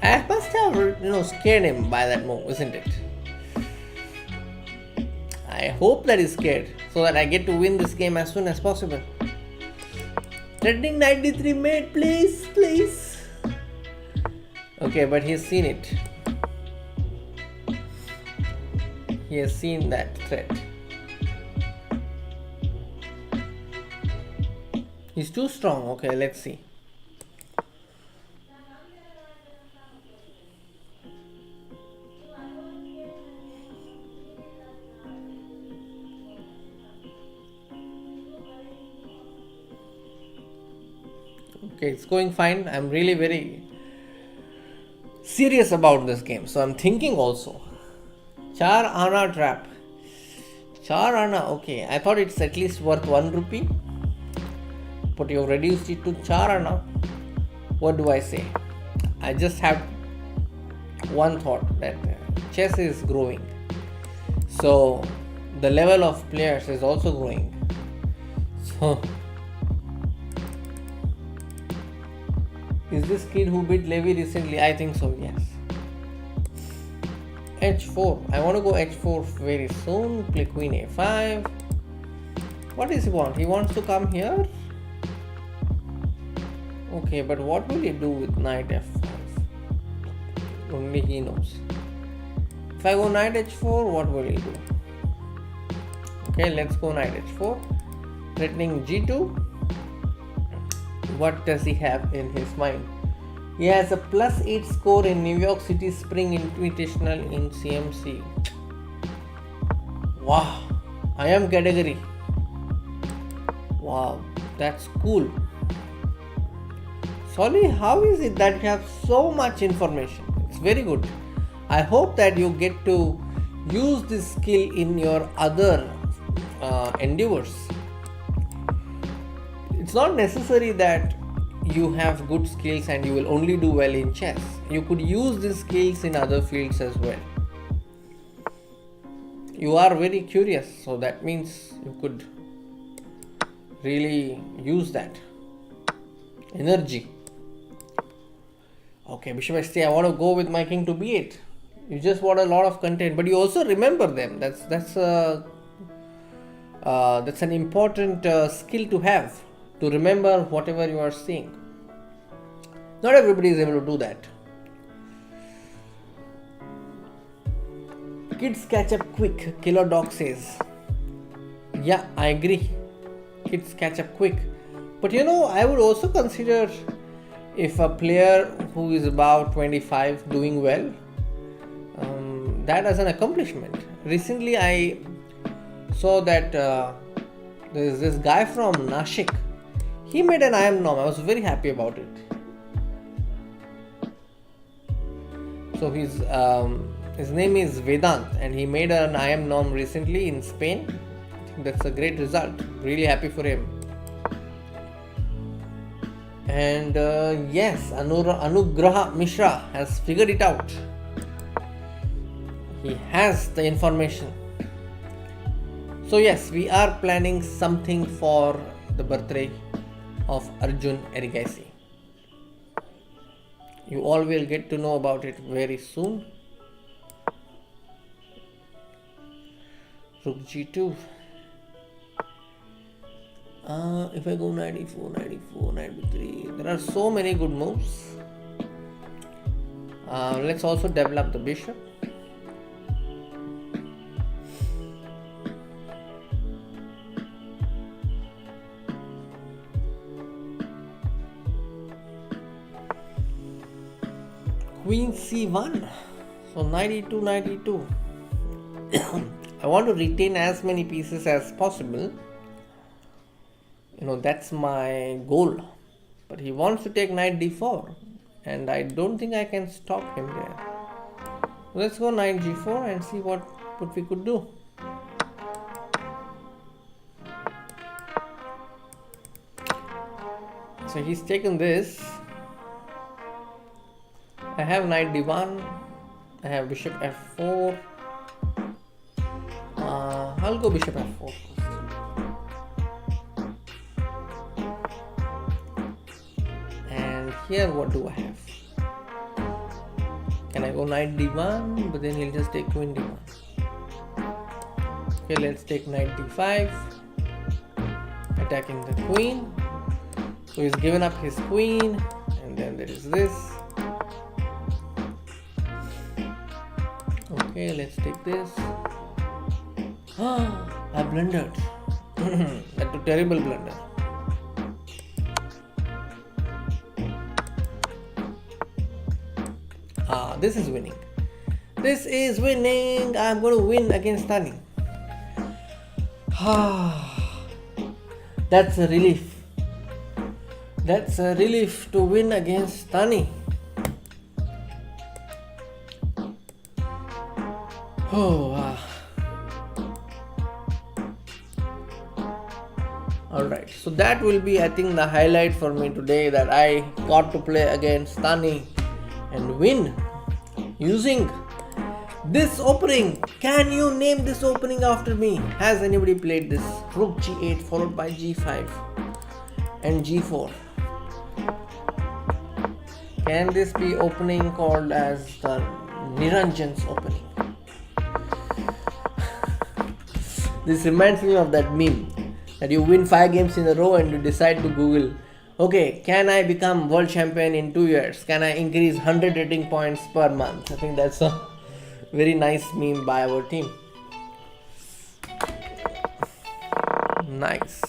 I must have, scared him by that move, isn't it? I hope that he's scared so that I get to win this game as soon as possible. Threatening 93 mate, please. Okay, but he's seen it. He has seen that threat. He's too strong. Okay, let's see. Okay, it's going fine. I'm really very serious about this game. So I'm thinking also. 4 Ana trap. 4 Ana, okay. I thought it's at least worth 1 rupee. But you've reduced it to 4 Ana. What do I say? I just have one thought that chess is growing. So the level of players is also growing. So Is this kid who beat Levi recently? I think so, yes. h4. I want to go h4 very soon. Play queen a5. What does he want? He wants to come here. Okay, but what will he do with knight f5? Only he knows. If I go knight h4, what will he do? Okay, let's go knight h4. Threatening g2. What does he have in his mind? He has a +8 score in New York City Spring Invitational in CMC. Wow, I am category. Wow, that's cool. Solly, how is it that you have so much information? It's very good. I hope that you get to use this skill in your other endeavors. It's not necessary that you have good skills and you will only do well in chess. You could use these skills in other fields as well. You are very curious, so that means you could really use that energy. Okay, bishop h3. I want to go with my king to b8. You just want a lot of content, but you also remember them. That's an important skill to have, to remember whatever you are seeing. Not everybody is able to do that. Kids catch up quick, Killer Dog says. Yeah, I agree. Kids catch up quick. But I would also consider if a player who is about 25 doing well, that as an accomplishment. Recently I saw that there is this guy from Nashik. He made an IM norm. I was very happy about it. So his name is Vedant and he made an IM norm recently in Spain. I think that's a great result. Really happy for him. And yes, Anugraha Mishra has figured it out. He has the information. So yes, we are planning something for the birthday of Arjun Erigaisi. You all will get to know about it very soon. Rook g2. If I go knight e4, knight e4, knight b3, there are so many good moves. Let's also develop the bishop. Queen c1. So knight e2, knight e2. I want to retain as many pieces as possible. That's my goal. But he wants to take knight d4 and I don't think I can stop him there. Let's go knight g4 and see what we could do. So he's taken this. I have knight d1. I have bishop f4. I'll go bishop f4 first. And here what do I have? Can I go knight d1? But then he'll just take queen d1. Okay, let's take knight d5. Attacking the queen. So he's given up his queen. And then there is this. Okay, let's take this. I blundered. That's a terrible blunder. This is winning. This is winning. I'm going to win against Tani. That's a relief. That's a relief to win against Tani. Oh, wow. Alright, so that will be, I think, the highlight for me today, that I got to play against Tani and win using this opening. Can you name this opening after me? Has anybody played this? Rook g8 followed by g5 and g4. Can this be opening called as the Niranjan's opening? This reminds me of that meme that you win 5 games in a row and you decide to Google, okay, can I become world champion in 2 years? Can I increase 100 rating points per month? I think that's a very nice meme by our team. Nice.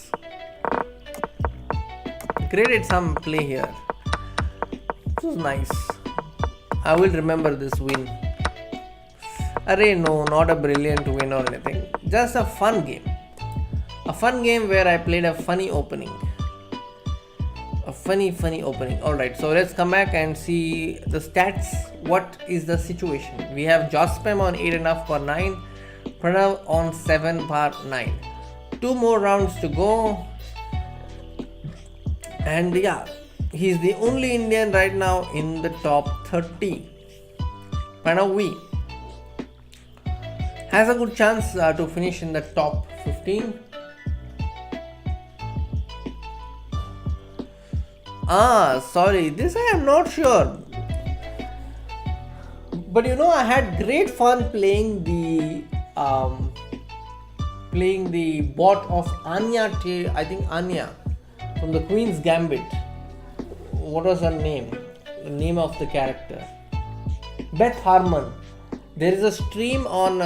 Created some play here. This was nice. I will remember this win. Array, no, not a brilliant win or anything. Just a fun game. A fun game where I played a funny opening. A funny opening. Alright, so let's come back and see the stats. What is the situation? We have Jospem on 8.5 per 9. Pranav on 7 per 9. 2 more rounds to go. And yeah, he's the only Indian right now in the top 30. Pranav V has a good chance to finish in the top 15. Sorry, this I am not sure. But I had great fun playing the bot of Anya, I think Anya, from the Queen's Gambit. What was her name? The name of the character. Beth Harmon. There is a stream on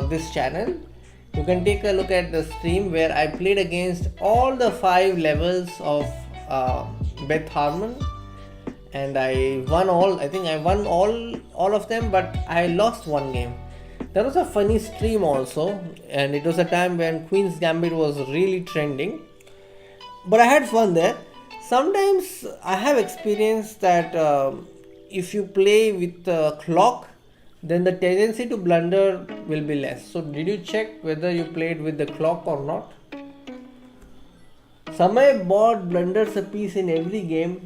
this channel. You can take a look at the stream where I played against all the 5 levels of Beth Harmon, and I won all. I think I won all of them, but I lost one game. There was a funny stream also, and it was a time when Queen's Gambit was really trending. But I had fun there. Sometimes I have experienced that if you play with the clock, then the tendency to blunder will be less. So did you check whether you played with the clock or not? Samay bot blunders a piece in every game,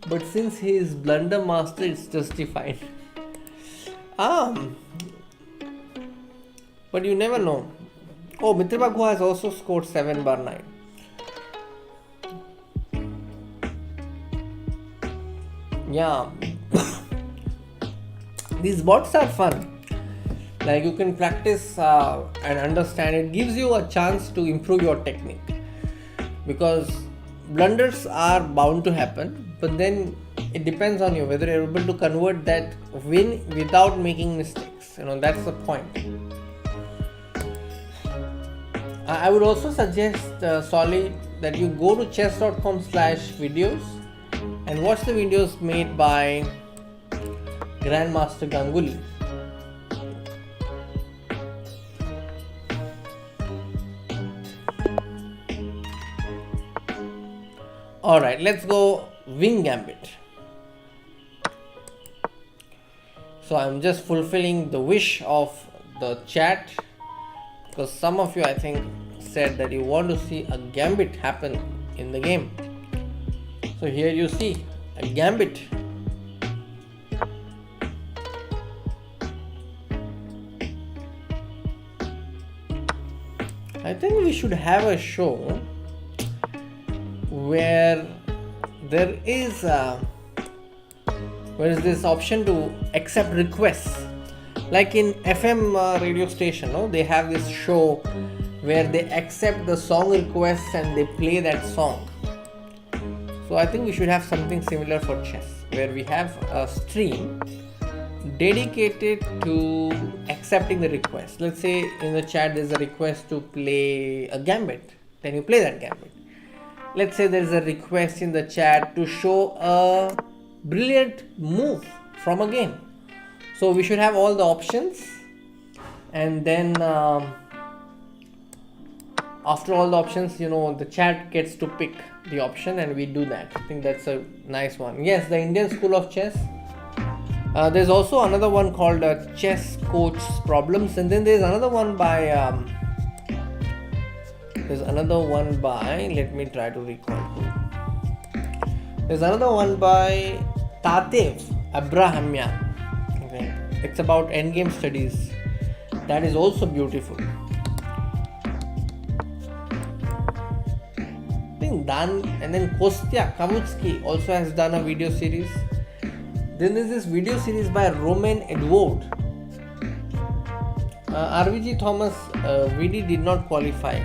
but since he is blunder master, it's justified. But you never know. Oh, Mitrabaghu has also scored 7 bar 9. Yeah. These bots are fun. Like you can practice and understand. It gives you a chance to improve your technique. Because blunders are bound to happen, but then it depends on you whether you're able to convert that win without making mistakes. That's the point. I would also suggest, Solly, that you go to chess.com/videos and watch the videos made by Grandmaster Ganguly. Alright, let's go Wing Gambit. So I'm just fulfilling the wish of the chat, because some of you, I think, said that you want to see a gambit happen in the game. So here you see a gambit. I think we should have a show where there is this option to accept requests. Like in FM radio station, they have this show where they accept the song requests and they play that song. So I think we should have something similar for chess, where we have a stream dedicated to accepting the request. Let's say in the chat there's a request to play a gambit, then you play that gambit. Let's say there's a request in the chat to show a brilliant move from a game. So we should have all the options, and then after all the options, the chat gets to pick the option and we do that. I think that's a nice one. Yes, the Indian School of Chess. There's also another one called Chess Coach's Problems, and then there's another one by let me try to recall. There's another one by Tatev Abrahamyan. Okay, it's about endgame studies. That is also beautiful. I think Dan, and then Kostya Kamutsky also has done a video series. Then there's this video series by Roman Edward. RVG Thomas VD did not qualify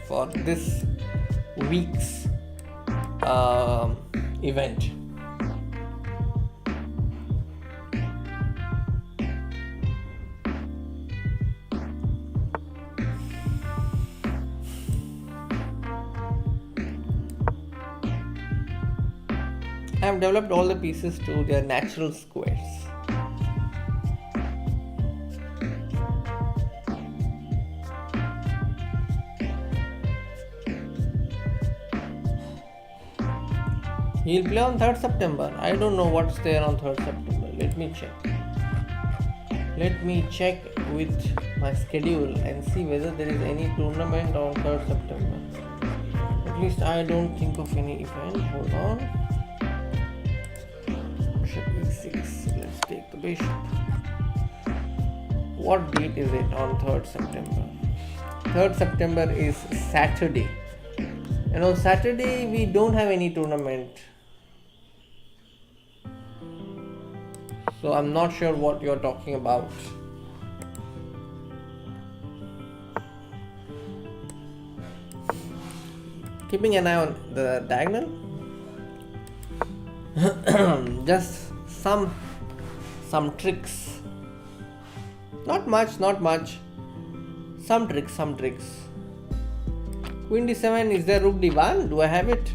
for this week's event. I have developed all the pieces to their natural squares. He'll play on 3rd September. I don't know what's there on 3rd September. Let me check. Let me check with my schedule and see whether there is any tournament on 3rd September. At least I don't think of any event. Hold on. Bishop e6. Let's take the bishop. What date is it on 3rd September? 3rd September is Saturday. And on Saturday we don't have any tournament. So I'm not sure what you're talking about. Keeping an eye on the diagonal. Just some tricks. Not much. Some tricks. Queen d7, is there rook d1? Do I have it?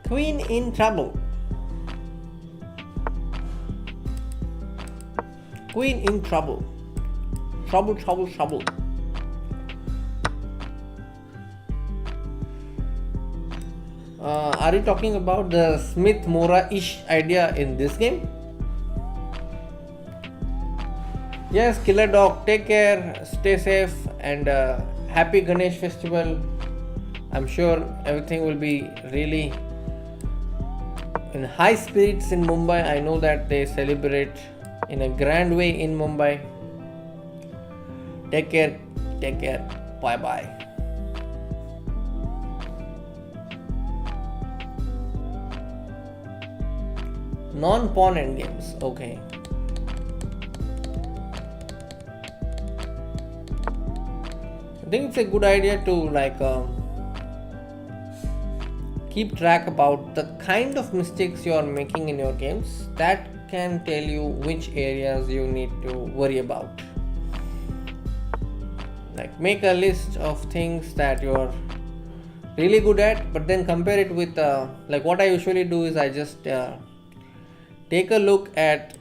Queen in trouble. Queen in trouble. Trouble. Are you talking about the Smith-Morra-ish idea in this game? Yes, Killer Dog, take care, stay safe, and happy Ganesh festival. I'm sure everything will be really in high spirits in Mumbai. I know that they celebrate in a grand way in Mumbai. Take care. Bye. Non-pawn endgames. Okay. I think it's a good idea to keep track about the kind of mistakes you are making in your games. That can tell you which areas you need to worry about. Like, make a list of things that you're really good at, but then compare it with what I usually do is I just take a look at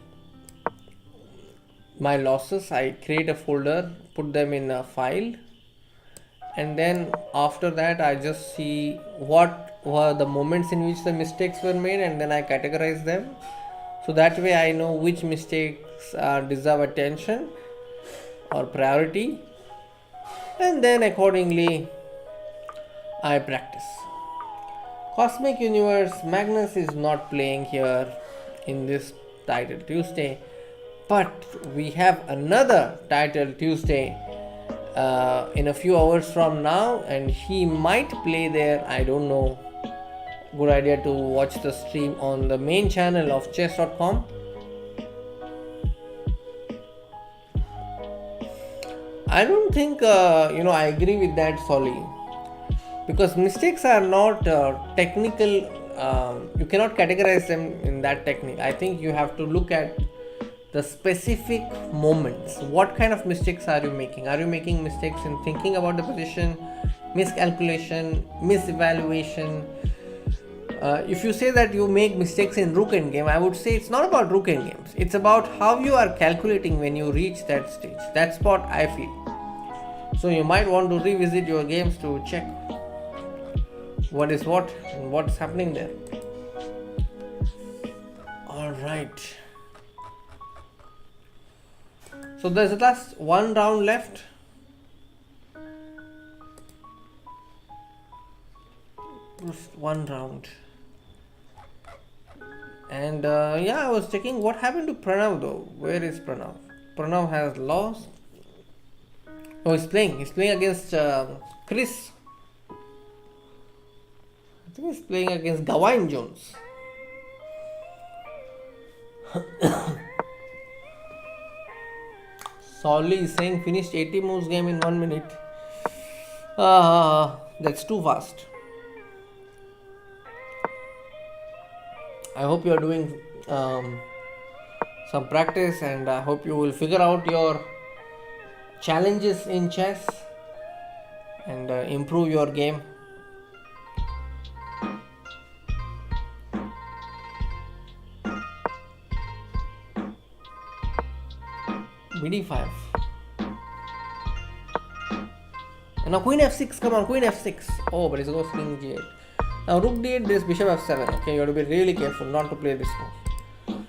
my losses. I create a folder, put them in a file, and then after that I just see what were the moments in which the mistakes were made, and then I categorize them. So that way I know which mistakes deserve attention or priority, and then accordingly I practice. Cosmic Universe, Magnus is not playing here in this Title Tuesday, but we have another Title Tuesday in a few hours from now, and he might play there. I don't know. Good idea to watch the stream on the main channel of chess.com. I don't think I agree with that, Solly, because mistakes are not technical. You cannot categorize them in that technique. I think you have to look at the specific moments. What kind of mistakes are you making? Are you making mistakes in thinking about the position, miscalculation, misevaluation? If you say that you make mistakes in rook endgame, I would say it's not about rook endgames. It's about how you are calculating when you reach that stage. That's what I feel. So you might want to revisit your games to check what is what and what's happening there. Alright. So there's just one round left. Just one round. And I was checking what happened to Pranav though. Where is Pranav? Pranav has lost. Oh, he's playing. He's playing against Chris. think he's playing against Gawain Jones. Solly is saying finished 80 moves game in 1 minute. That's too fast. I hope you are doing some practice, and I hope you will figure out your challenges in chess and improve your game. BD5. And now Queen F6. Come on, Queen F6. Oh, but it's goes King G8. Now Rook D8. This Bishop F7. Okay, you have to be really careful not to play this move.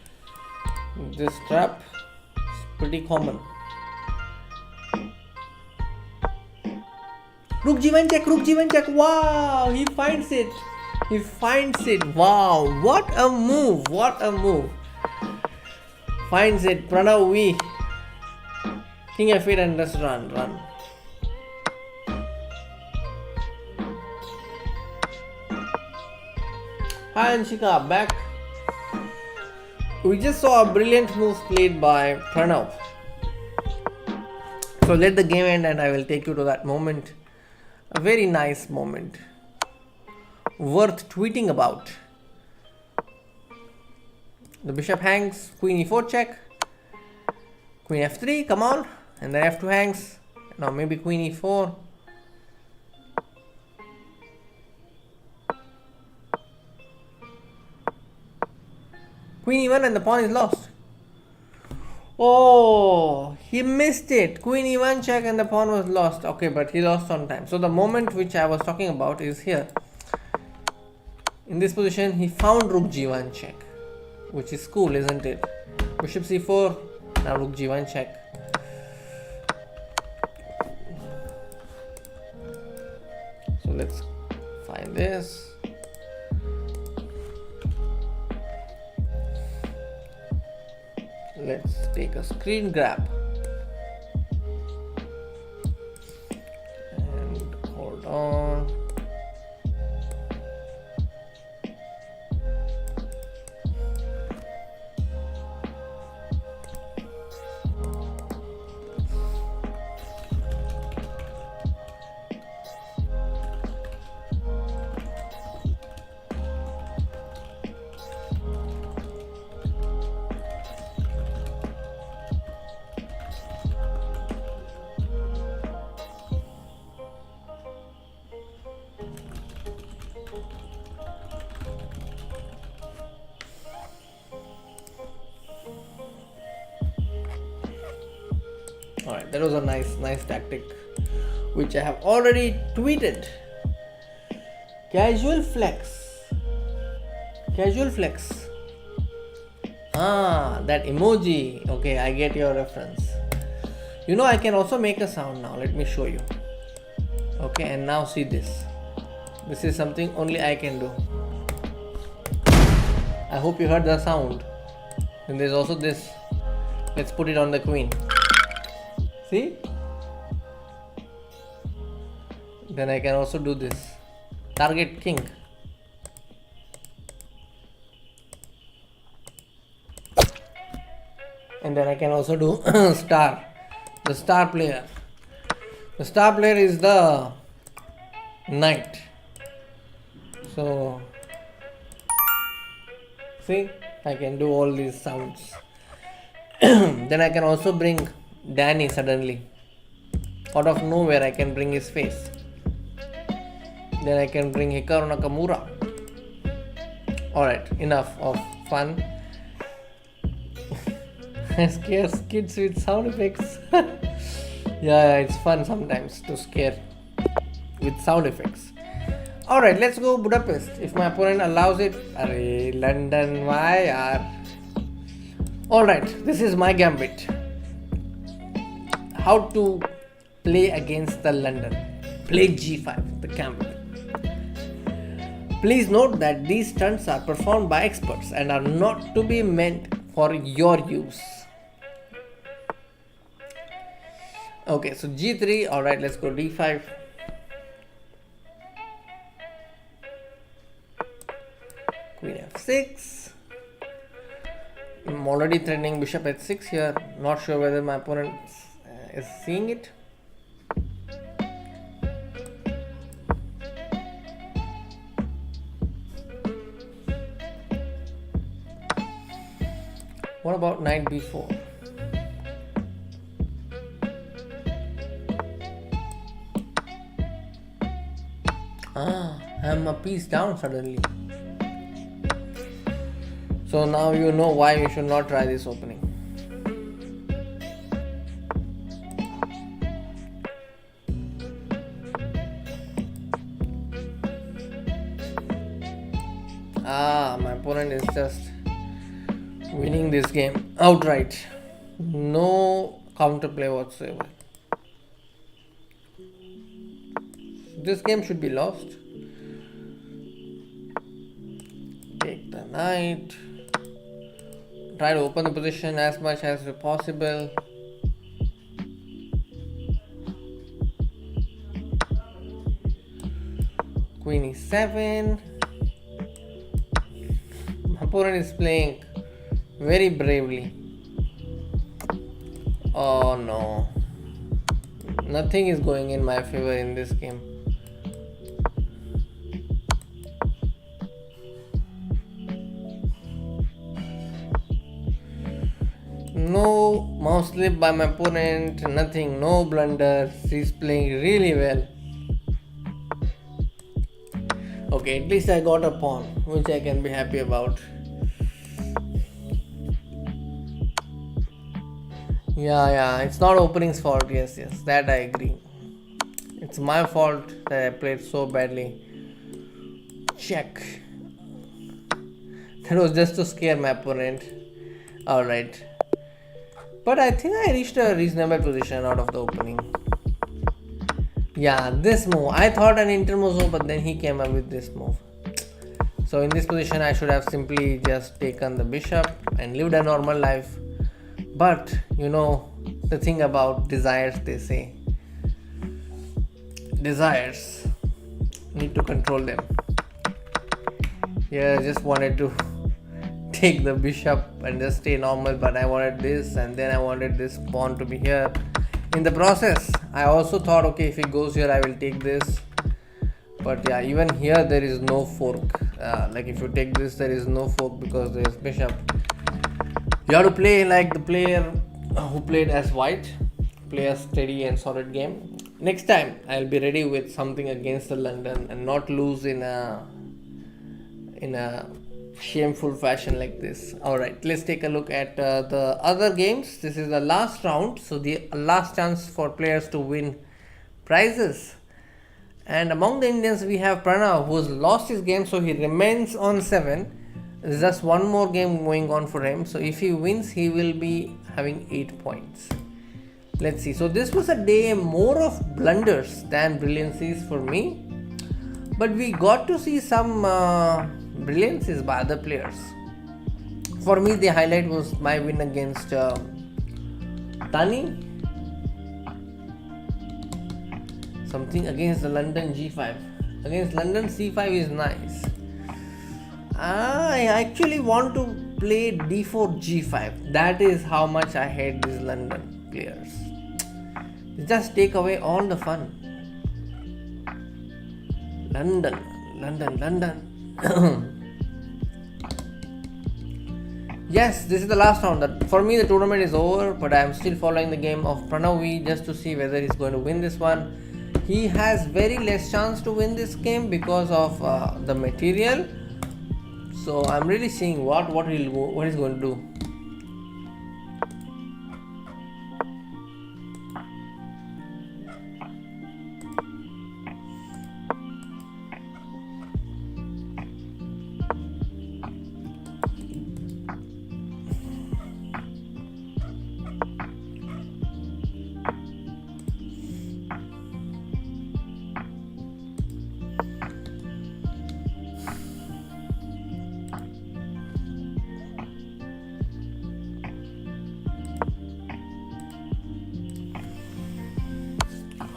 This trap is pretty common. Rook G1 check. Rook G1 check. Wow, he finds it. He finds it. Wow, what a move. What a move. Finds it. Pranav V. King F8 and just run. Hi Anshika, back. We just saw a brilliant move played by Pranav. So let the game end and I will take you to that moment. A very nice moment. Worth tweeting about. The bishop hangs, Queen E4 check. Queen F3, come on. And then F2 hangs. Now maybe Queen E4. Queen E1 and the pawn is lost. Oh, he missed it. Queen E1 check and the pawn was lost. Okay, but he lost on time. So the moment which I was talking about is here. In this position, he found Rook G1 check, which is cool, isn't it? Bishop C4, now Rook G1 check. So let's find this. Let's take a screen grab and hold on. Alright, that was a nice tactic which I have already tweeted. Casual flex. That emoji. Okay, I get your reference. You know, I can also make a sound now. Let me show you. Okay, and now see this. This is something only I can do. I hope you heard the sound. And there's also this. Let's put it on the queen. See? Then I can also do this. Target king. And then I can also do star. The star player. The star player is the knight. So, see? I can do all these sounds. Then I can also bring Danny suddenly. Out of nowhere I can bring his face. Then I can bring Hikaru Nakamura. Alright, enough of fun. I scare kids with sound effects. Yeah, it's fun sometimes to scare with sound effects. Alright, let's go Budapest. If my opponent allows it. Arey, London, why yaar? Alright, this is my gambit. How to play against the London. Play G5, the gambit. Please note that these stunts are performed by experts and are not to be meant for your use. Okay, so G3, alright, let's go D5. f6. I'm already threatening bishop h6 here. Not sure whether my opponent is seeing it. What about knight b4? I'm a piece down suddenly. So now you know why you should not try this opening. My opponent is just winning this game outright. No counterplay whatsoever. This game should be lost. Take the knight. Try to open the position as much as possible. Queen e7. My opponent is playing very bravely. Oh no. Nothing is going in my favor in this game. No mouse slip by my opponent, nothing, no blunders. He's playing really well. Okay, at least I got a pawn, which I can be happy about. Yeah, it's not opening's fault. Yes, that I agree. It's my fault that I played so badly. Check. That was just to scare my opponent. Alright. But I think I reached a reasonable position out of the opening. Yeah, this move. I thought an intermezzo, but then he came up with this move. So in this position, I should have simply just taken the bishop and lived a normal life. But, you know, the thing about desires, they say. Desires. Need to control them. Yeah, I just wanted to take the bishop and just stay normal, but I wanted this, and then I wanted this pawn to be here. In the process, I also thought, okay, if he goes here, I will take this. But yeah, even here there is no fork. Like if you take this, there is no fork because there is bishop. You have to play like the player who played as white. Play a steady and solid game. Next time, I'll be ready with something against the London and not lose in a shameful fashion like this. Alright, let's take a look at the other games. This is the last round, so the last chance for players to win prizes. And among the Indians, we have Pranav, who has lost his game, so he remains on 7. There's just one more game going on for him, so if he wins, he will be having 8 points. Let's see. So this was a day more of blunders than brilliancies for me, but we got to see some brilliancies by other players. For me, the highlight was my win against Tani. Something against the London G5. Against London C5 is nice. I actually want to play D4 G5. That is how much I hate these London players. They just take away all the fun. London. Yes, this is the last round. For me, the tournament is over, but I am still following the game of Pranav just to see whether he's going to win this one. He has very less chance to win this game because of the material. So I'm really seeing what he's going to do.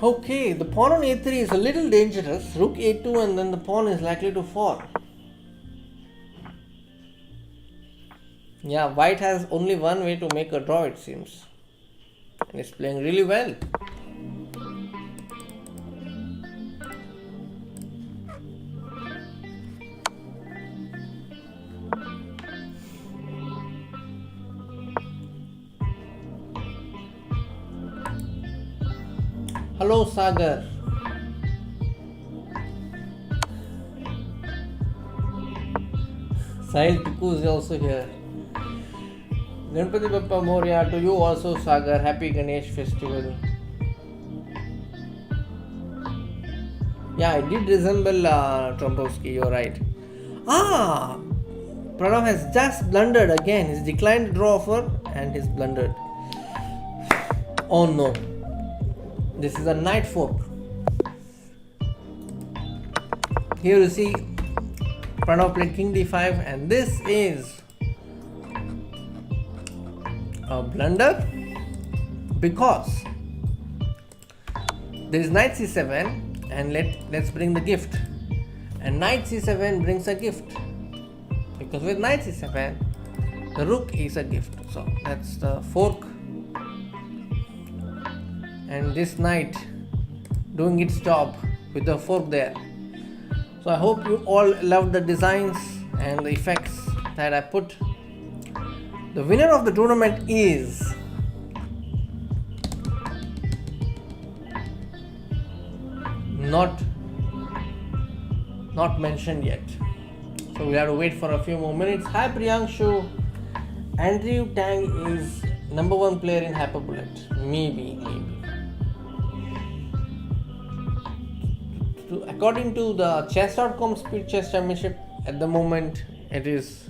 Okay, the pawn on a3 is a little dangerous. Rook a2 and then the pawn is likely to fall. Yeah, white has only one way to make a draw, it seems. And it's playing really well. Hello, Sagar. Sahil Tiku is also here. Ganpati Bappa Moria, to you also, Sagar. Happy Ganesh Festival. Yeah, it did resemble Trombowski, you're right. Ah! Pranav has just blundered again. He's declined the draw offer and he's blundered. Oh no. This is a knight fork. Here you see Pranav played king d5 and this is a blunder because there is knight c7 and let's bring the gift, and knight c7 brings a gift because with knight c7 the rook is a gift. So that's the fork, and this knight doing its job with the fork there. So I hope you all loved the designs and the effects that I put. The winner of the tournament is not mentioned yet. So we have to wait for a few more minutes. Hi Priyanshu. Andrew Tang is number one player in Hyperbullet. Maybe. According to the chess.com Speed Chess Championship, at the moment it is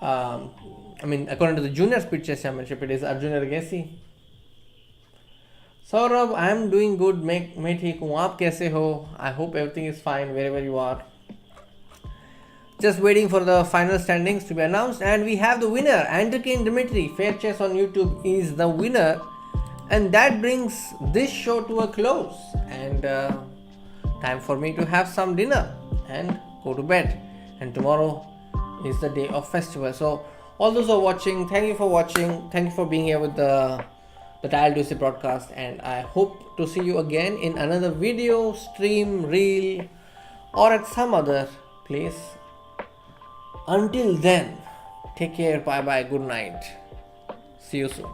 according to the Junior Speed Chess Championship, it is Arjun Ergesi. Saurabh, I am doing good. मैं ठीक हूँ. आप कैसे हो? I hope everything is fine wherever you are. Just waiting for the final standings to be announced, and we have the winner. Andrikin Dimitri, Fair Chess on YouTube, is the winner, and that brings this show to a close. And time for me to have some dinner and go to bed. And tomorrow is the day of festival. So all those who are watching, thank you for watching. Thank you for being here with the Tile Tuesday broadcast, and I hope to see you again in another video, stream, reel, or at some other place. Until then, take care, bye bye, good night. See you soon.